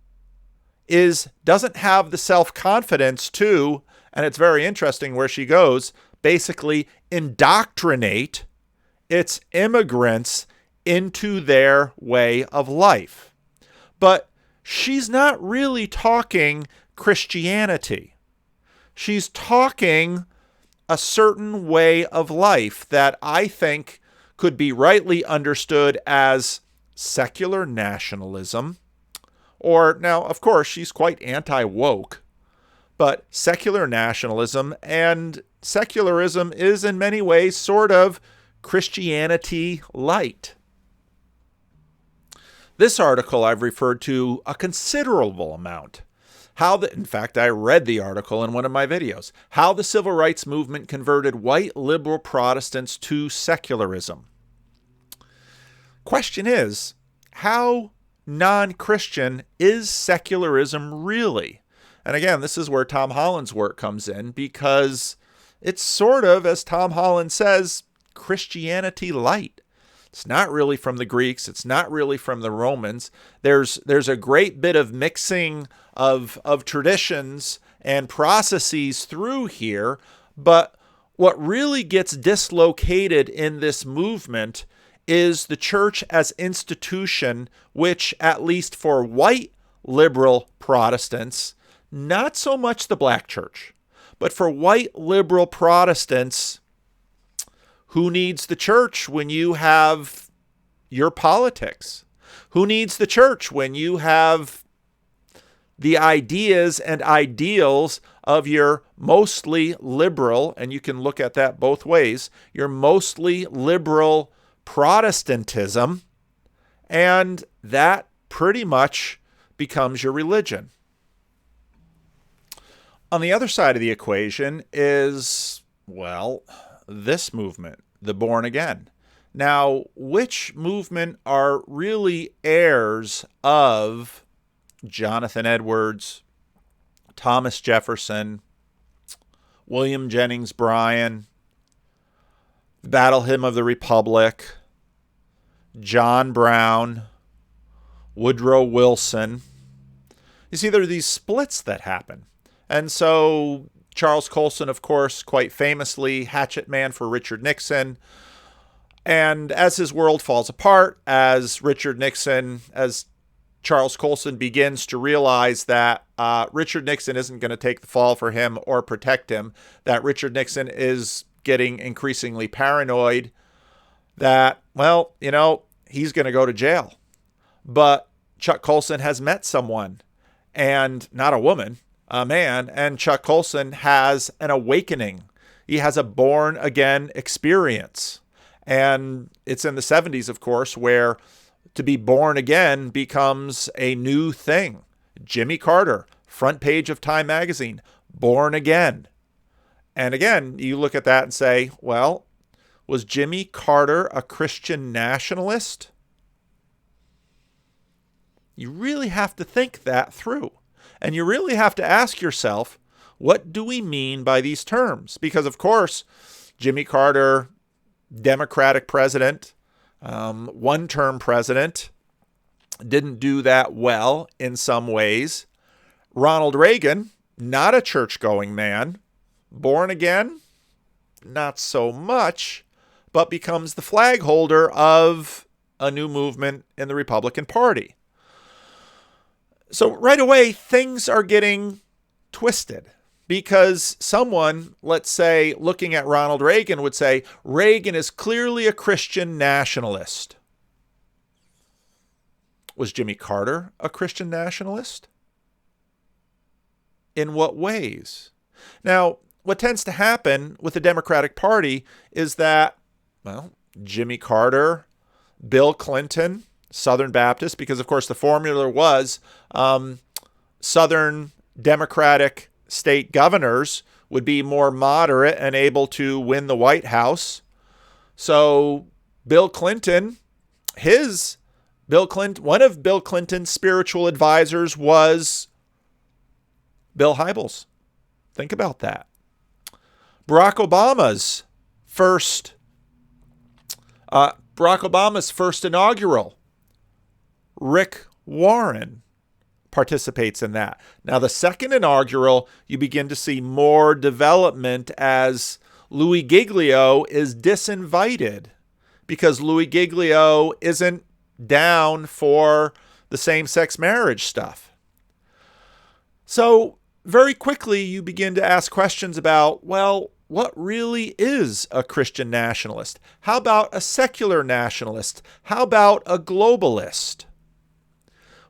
doesn't have the self-confidence to, and it's very interesting where she goes, basically indoctrinate its immigrants into their way of life. But she's not really talking Christianity. She's talking a certain way of life that I think could be rightly understood as secular nationalism. Or, now, of course, she's quite anti-woke, but secular nationalism and secularism is in many ways sort of Christianity light. This article I've referred to a considerable amount. In fact, I read the article in one of my videos, how the civil rights movement converted white liberal Protestants to secularism. Question is, how non-Christian is secularism really? And again, this is where Tom Holland's work comes in, because it's sort of, as Tom Holland says, Christianity light. It's not really from the Greeks. It's not really from the Romans. There's a great bit of mixing of traditions and processes through here. But what really gets dislocated in this movement is the church as institution, which, at least for white liberal Protestants, not so much the black church, but for white liberal Protestants, who needs the church when you have your politics? Who needs the church when you have the ideas and ideals of your mostly liberal, and you can look at that both ways, your mostly liberal Protestantism, and that pretty much becomes your religion. On the other side of the equation is, well, this movement, the born again. Now, which movement are really heirs of Jonathan Edwards, Thomas Jefferson, William Jennings Bryan, the Battle Hymn of the Republic, John Brown, Woodrow Wilson? You see, there are these splits that happen. And so Charles Colson, of course, quite famously, hatchet man for Richard Nixon. And as his world falls apart, as Charles Colson begins to realize that Richard Nixon isn't going to take the fall for him or protect him, that Richard Nixon is getting increasingly paranoid, that, well, he's going to go to jail. But Chuck Colson has met someone, and not a woman, a man, and Chuck Colson has an awakening. He has a born again experience. And it's in the 70s, of course, where to be born again becomes a new thing. Jimmy Carter, front page of Time magazine, born again. And again, you look at that and say, well, was Jimmy Carter a Christian nationalist? You really have to think that through. And you really have to ask yourself, what do we mean by these terms? Because, of course, Jimmy Carter, Democratic president, one-term president, didn't do that well in some ways. Ronald Reagan, not a church-going man, born again, not so much, but becomes the flag holder of a new movement in the Republican Party. So right away, things are getting twisted, because someone, let's say, looking at Ronald Reagan would say, Reagan is clearly a Christian nationalist. Was Jimmy Carter a Christian nationalist? In what ways? Now, what tends to happen with the Democratic Party is that, well, Jimmy Carter, Bill Clinton, Southern Baptist, because of course the formula was Southern Democratic state governors would be more moderate and able to win the White House. So Bill Clinton, one of Bill Clinton's spiritual advisors was Bill Hybels. Think about that. Barack Obama's first inaugural, Rick Warren, participates in that. Now, the second inaugural, you begin to see more development as Louis Giglio is disinvited because Louis Giglio isn't down for the same-sex marriage stuff. So very quickly, you begin to ask questions about, well, what really is a Christian nationalist? How about a secular nationalist? How about a globalist?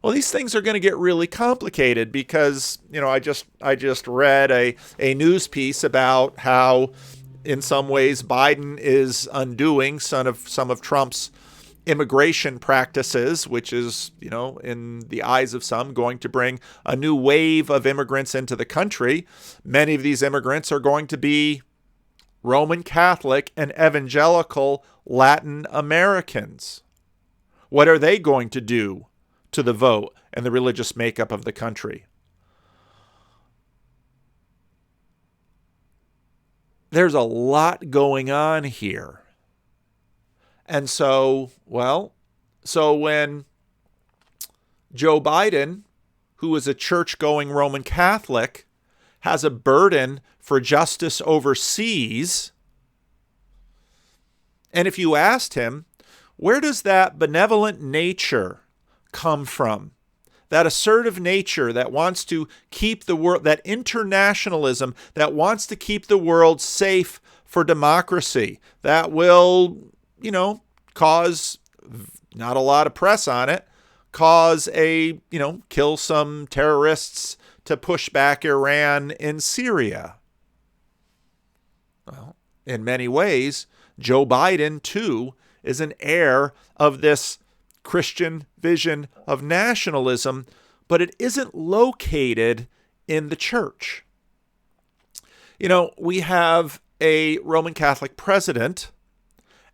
Well, these things are going to get really complicated because, I just read a news piece about how, in some ways, Biden is undoing some of Trump's immigration practices, which is, in the eyes of some, going to bring a new wave of immigrants into the country. Many of these immigrants are going to be Roman Catholic and evangelical Latin Americans. What are they going to do to the vote and the religious makeup of the country? There's a lot going on here. And so when Joe Biden, who is a church-going Roman Catholic, has a burden for justice overseas, and if you asked him, where does that benevolent nature come from? That assertive nature that wants to keep the world, that internationalism that wants to keep the world safe for democracy, that will, cause not a lot of press on it, cause kill some terrorists to push back Iran in Syria. Well, in many ways, Joe Biden, too, is an heir of this Christian vision of nationalism, but it isn't located in the church. We have a Roman Catholic president,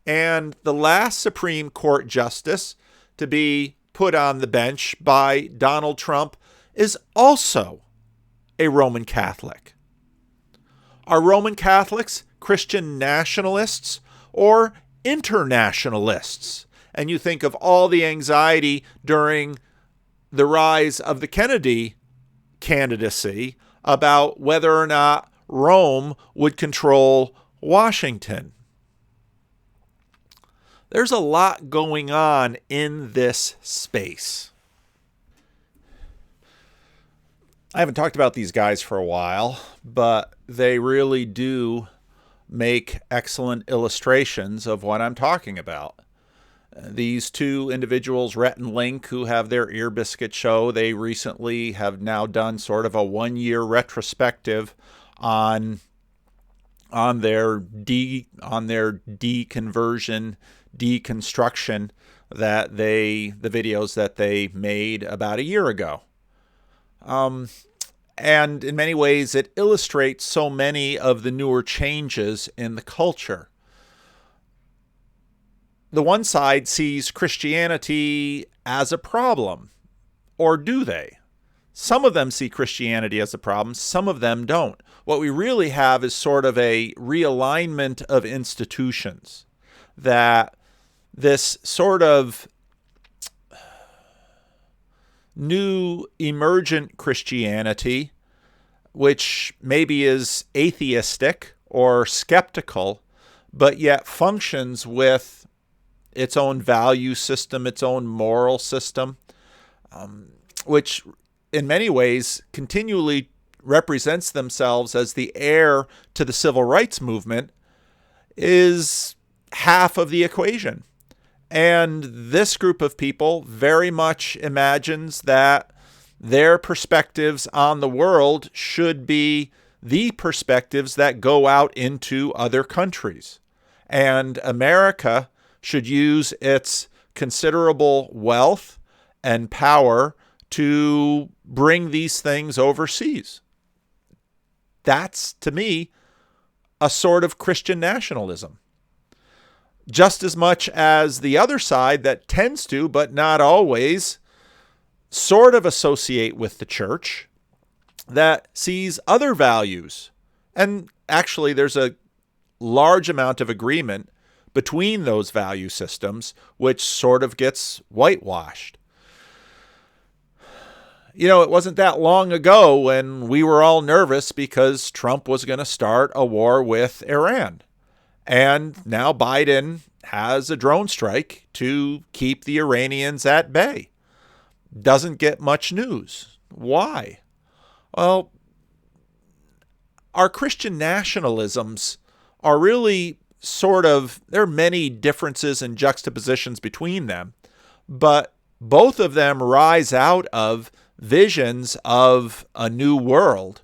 and the last Supreme Court justice to be put on the bench by Donald Trump is also a Roman Catholic. Are Roman Catholics Christian nationalists or internationalists? And you think of all the anxiety during the rise of the Kennedy candidacy about whether or not Rome would control Washington. There's a lot going on in this space. I haven't talked about these guys for a while, but they really do make excellent illustrations of what I'm talking about. These two individuals, Rhett and Link, who have their Ear Biscuit show, they recently have now done sort of a one-year retrospective on their deconversion, deconstruction the videos that they made about a year ago. And in many ways, it illustrates so many of the newer changes in the culture. The one side sees Christianity as a problem, or do they? Some of them see Christianity as a problem, some of them don't. What we really have is sort of a realignment of institutions, that this sort of new emergent Christianity, which maybe is atheistic or skeptical, but yet functions with its own value system, its own moral system, which in many ways continually represents themselves as the heir to the civil rights movement, is half of the equation. And this group of people very much imagines that their perspectives on the world should be the perspectives that go out into other countries. And America should use its considerable wealth and power to bring these things overseas. That's, to me, a sort of Christian nationalism. Just as much as the other side that tends to, but not always, sort of associate with the church, that sees other values. And actually, there's a large amount of agreement between those value systems, which sort of gets whitewashed. It wasn't that long ago when we were all nervous because Trump was going to start a war with Iran. And now Biden has a drone strike to keep the Iranians at bay. Doesn't get much news. Why? Well, our Christian nationalisms are really there are many differences and juxtapositions between them, but both of them rise out of visions of a new world.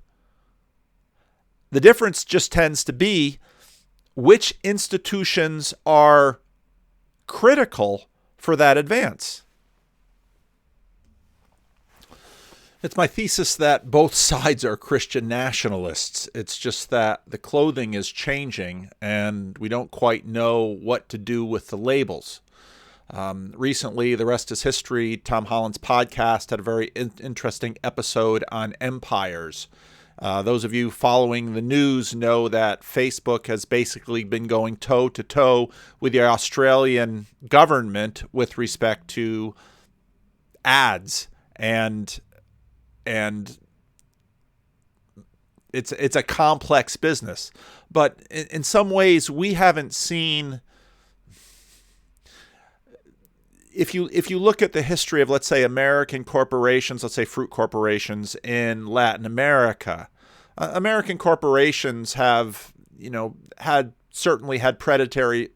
The difference just tends to be which institutions are critical for that advance. It's my thesis that both sides are Christian nationalists. It's just that the clothing is changing and we don't quite know what to do with the labels. Recently, The Rest is History, Tom Holland's podcast, had a very interesting episode on empires. Those of you following the news know that Facebook has basically been going toe-to-toe with the Australian government with respect to ads, and it's a complex business. But in some ways, we haven't seen. If you look at the history of, let's say, American corporations, let's say fruit corporations in Latin America, American corporations have, certainly had predatory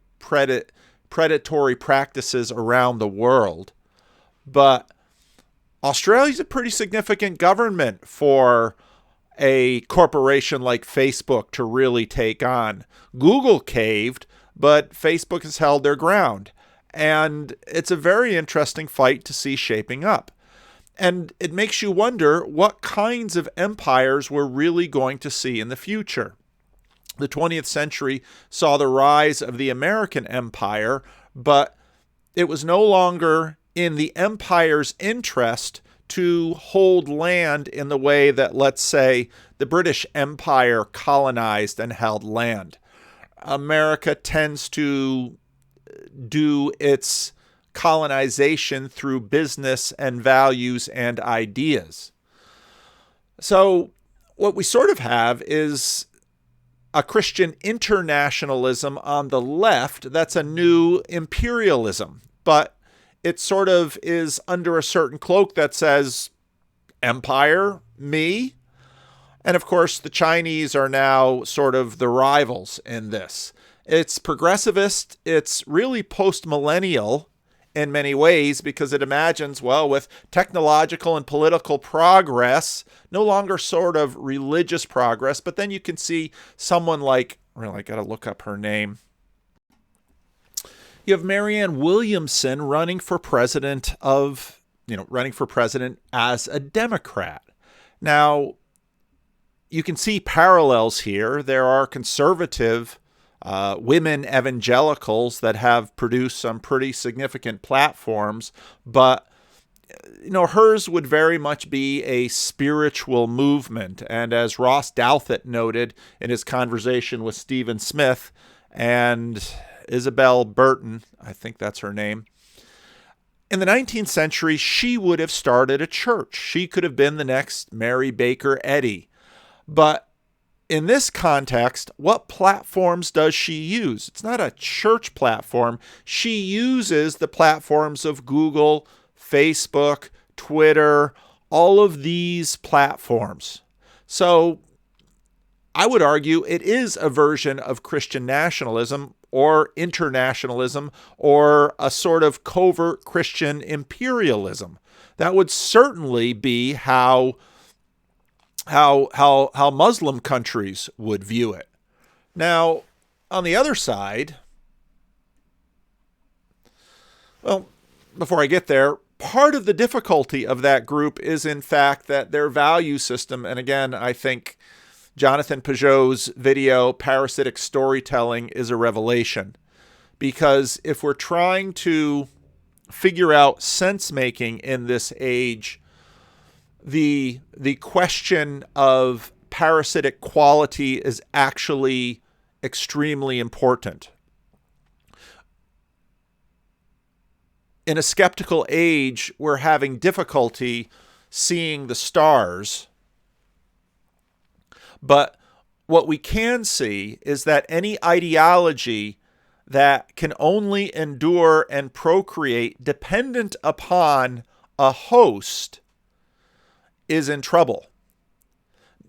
practices around the world, but Australia's a pretty significant government for a corporation like Facebook to really take on. Google caved, but Facebook has held their ground. And it's a very interesting fight to see shaping up. And it makes you wonder what kinds of empires we're really going to see in the future. The 20th century saw the rise of the American empire, but it was no longer in the empire's interest to hold land in the way that, let's say, the British Empire colonized and held land. America tends to do its colonization through business and values and ideas. So what we sort of have is a Christian internationalism on the left. That's a new imperialism, but it sort of is under a certain cloak that says empire, me. And of course, the Chinese are now sort of the rivals in this. It's progressivist. It's really post-millennial in many ways because it imagines, well, with technological and political progress, no longer sort of religious progress, but then you can see someone like, really, I got to look up her name. You have Marianne Williamson running for president as a Democrat. Now, you can see parallels here. There are conservative women evangelicals that have produced some pretty significant platforms, but hers would very much be a spiritual movement. And as Ross Douthat noted in his conversation with Stephen Smith and Isabel Burton, I think that's her name, in the 19th century, she would have started a church. She could have been the next Mary Baker Eddy. But in this context, what platforms does she use? It's not a church platform. She uses the platforms of Google, Facebook, Twitter, all of these platforms. So I would argue it is a version of Christian nationalism or internationalism or a sort of covert Christian imperialism. That would certainly be how Muslim countries would view it. Now, on the other side, well, before I get there, part of the difficulty of that group is in fact that their value system, and again, I think Jonathan Peugeot's video, Parasitic Storytelling, is a revelation. Because if we're trying to figure out sense-making in this age, the question of parasitic quality is actually extremely important. In a skeptical age, we're having difficulty seeing the stars. But what we can see is that any ideology that can only endure and procreate dependent upon a host is in trouble.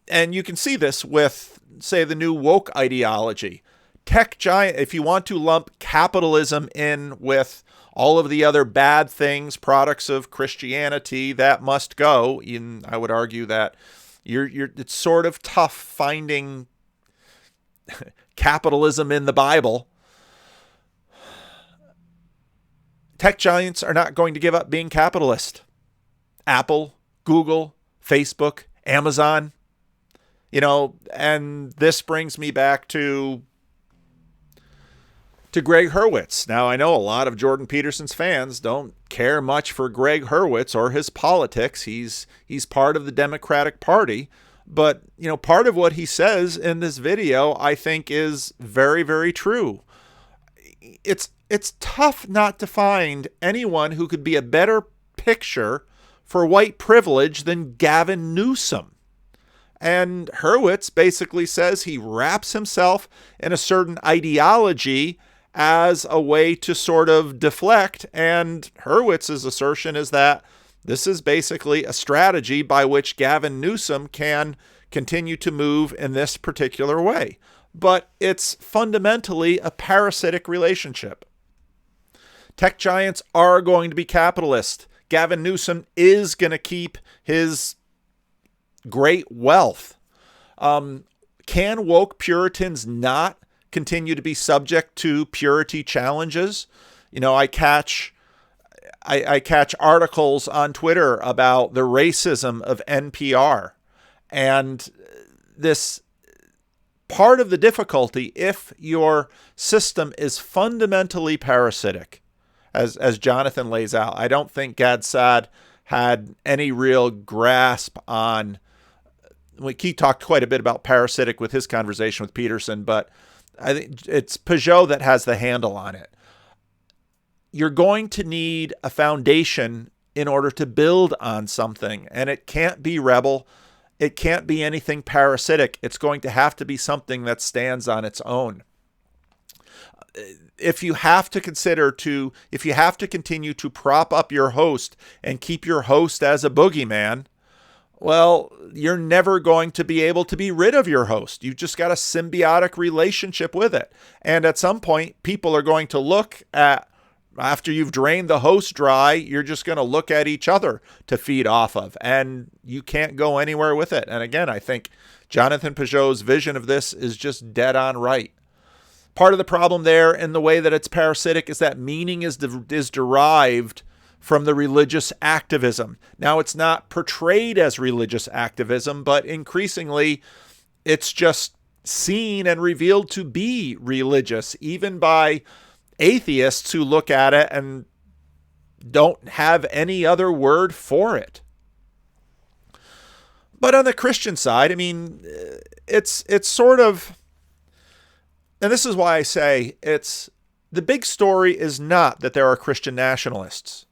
And you can see this with, say, the new woke ideology. Tech giant, if you want to lump capitalism in with all of the other bad things, products of Christianity that must go, I would argue that it's sort of tough finding capitalism in the Bible. Tech giants are not going to give up being capitalist. Apple, Google, Facebook, Amazon, and this brings me back to Greg Hurwitz. Now, I know a lot of Jordan Peterson's fans don't care much for Greg Hurwitz or his politics. He's part of the Democratic Party. But, part of what he says in this video, I think, is very, very true. It's tough not to find anyone who could be a better picture for white privilege than Gavin Newsom. And Hurwitz basically says he wraps himself in a certain ideology as a way to sort of deflect. And Hurwitz's assertion is that this is basically a strategy by which Gavin Newsom can continue to move in this particular way. But it's fundamentally a parasitic relationship. Tech giants are going to be capitalist. Gavin Newsom is going to keep his great wealth. Can woke Puritans not continue to be subject to purity challenges? I catch articles on Twitter about the racism of NPR, and this part of the difficulty, if your system is fundamentally parasitic, as Jonathan lays out. I don't think Gad Saad had any real grasp on. He talked quite a bit about parasitic with his conversation with Peterson, but I think it's Peugeot that has the handle on it. You're going to need a foundation in order to build on something, and it can't be rebel. It can't be anything parasitic. It's going to have to be something that stands on its own. If you have to continue to prop up your host and keep your host as a boogeyman, well, you're never going to be able to be rid of your host. You've just got a symbiotic relationship with it. And at some point, people are going to look at, after you've drained the host dry, you're just going to look at each other to feed off of. And you can't go anywhere with it. And again, I think Jonathan Peugeot's vision of this is just dead on right. Part of the problem there in the way that it's parasitic is that meaning is derived from the religious activism. Now, it's not portrayed as religious activism, but increasingly it's just seen and revealed to be religious, even by atheists who look at it and don't have any other word for it. But on the Christian side, I mean, it's sort of, and this is why I say the big story is not that there are Christian nationalists.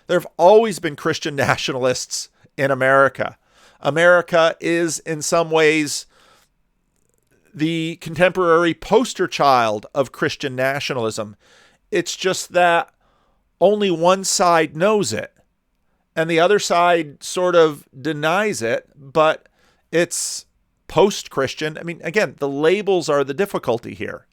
There have always been Christian nationalists in America. America is in some ways the contemporary poster child of Christian nationalism. It's just that only one side knows it, and the other side sort of denies it, but it's post-Christian. I mean, again, the labels are the difficulty here.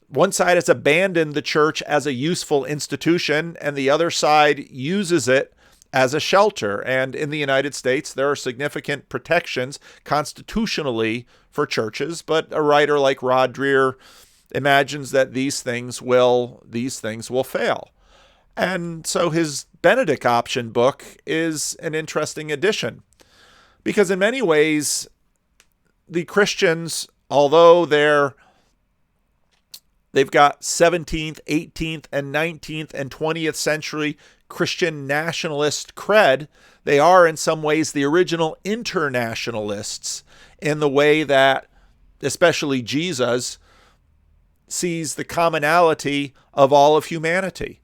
One side has abandoned the church as a useful institution, and the other side uses it as a shelter. And in the United States, there are significant protections constitutionally for churches, but a writer like Rod Dreher imagines that these things will fail. And so his Benedict option book is an interesting addition, because in many ways, the Christians, although they've got 17th, 18th, and 19th, and 20th century Christian nationalist cred, they are in some ways the original internationalists in the way that, especially Jesus, sees the commonality of all of humanity.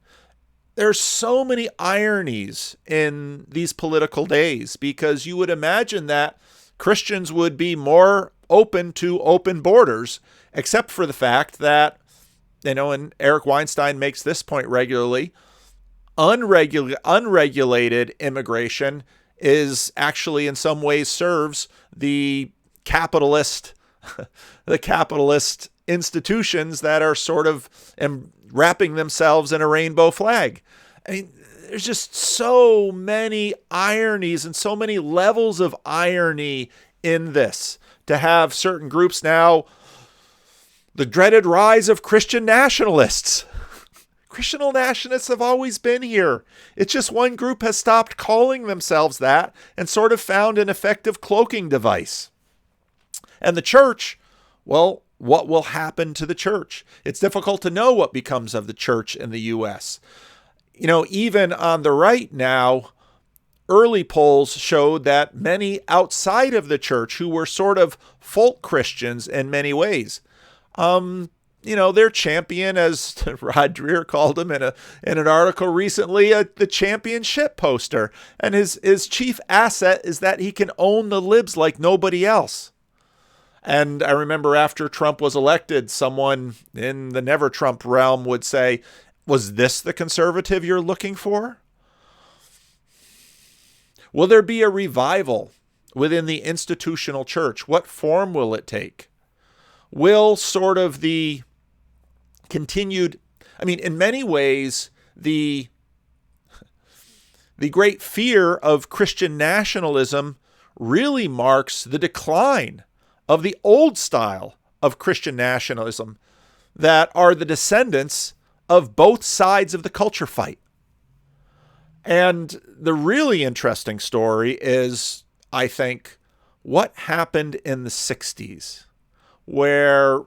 There's so many ironies in these political days, because you would imagine that Christians would be more open to open borders, except for the fact that, and Eric Weinstein makes this point regularly, unregulated immigration is actually in some ways serves the capitalist the capitalist institutions that are sort of wrapping themselves in a rainbow flag. I mean, there's just so many ironies and so many levels of irony in this, to have certain groups now, the dreaded rise of Christian nationalists. Christian nationalists have always been here. It's just one group has stopped calling themselves that and sort of found an effective cloaking device. And the church, well, what will happen to the church? It's difficult to know what becomes of the church in the U.S. Even on the right now, early polls showed that many outside of the church, who were sort of folk Christians in many ways, their champion, as Rod Dreher called him in an article recently, the championship poster. And his chief asset is that he can own the libs like nobody else. And I remember after Trump was elected, someone in the never Trump realm would say, was this the conservative you're looking for? Will there be a revival within the institutional church? What form will it take? Will sort of the continued, in many ways, the great fear of Christian nationalism really marks the decline of the old style of Christian nationalism that are the descendants of both sides of the culture fight. And the really interesting story is, I think, what happened in the 60s, where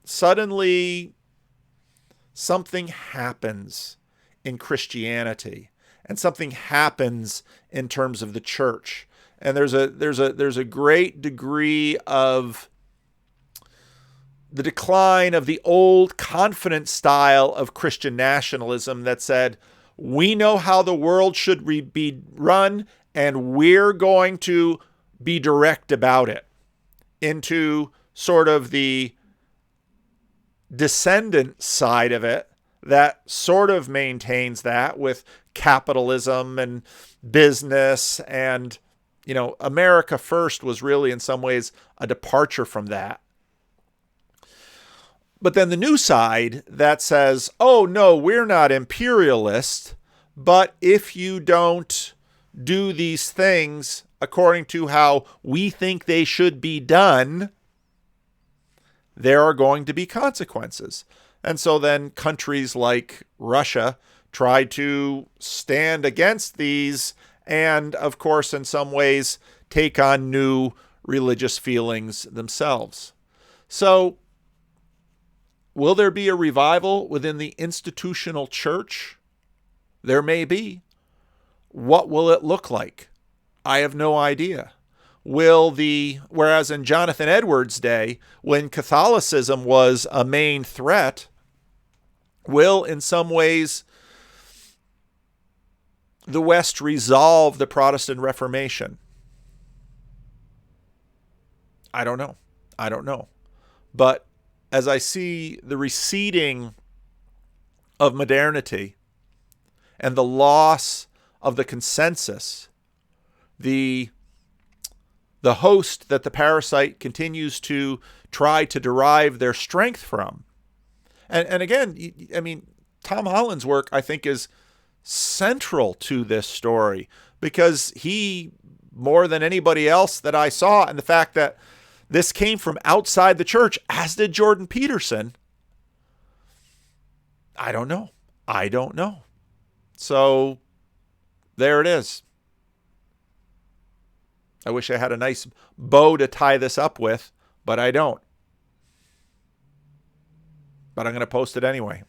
suddenly something happens in Christianity and something happens in terms of the church. And there's a great degree of the decline of the old confident style of Christian nationalism that said, we know how the world should be run, and we're going to be direct about it, into sort of the descendant side of it that sort of maintains that with capitalism and business. And America First was really in some ways a departure from that. But then the new side that says, oh no, we're not imperialist, but if you don't do these things according to how we think they should be done, there are going to be consequences. And so then countries like Russia try to stand against these and, of course, in some ways, take on new religious feelings themselves. So, will there be a revival within the institutional church? There may be. What will it look like? I have no idea. Whereas in Jonathan Edwards' day, when Catholicism was a main threat, will in some ways the West resolve the Protestant Reformation? I don't know. But as I see the receding of modernity and the loss of the consensus, the host that the parasite continues to try to derive their strength from. And again, Tom Holland's work, I think, is central to this story, because he, more than anybody else that I saw, and the fact that this came from outside the church, as did Jordan Peterson, I don't know. So there it is. I wish I had a nice bow to tie this up with, but I don't. But I'm going to post it anyway.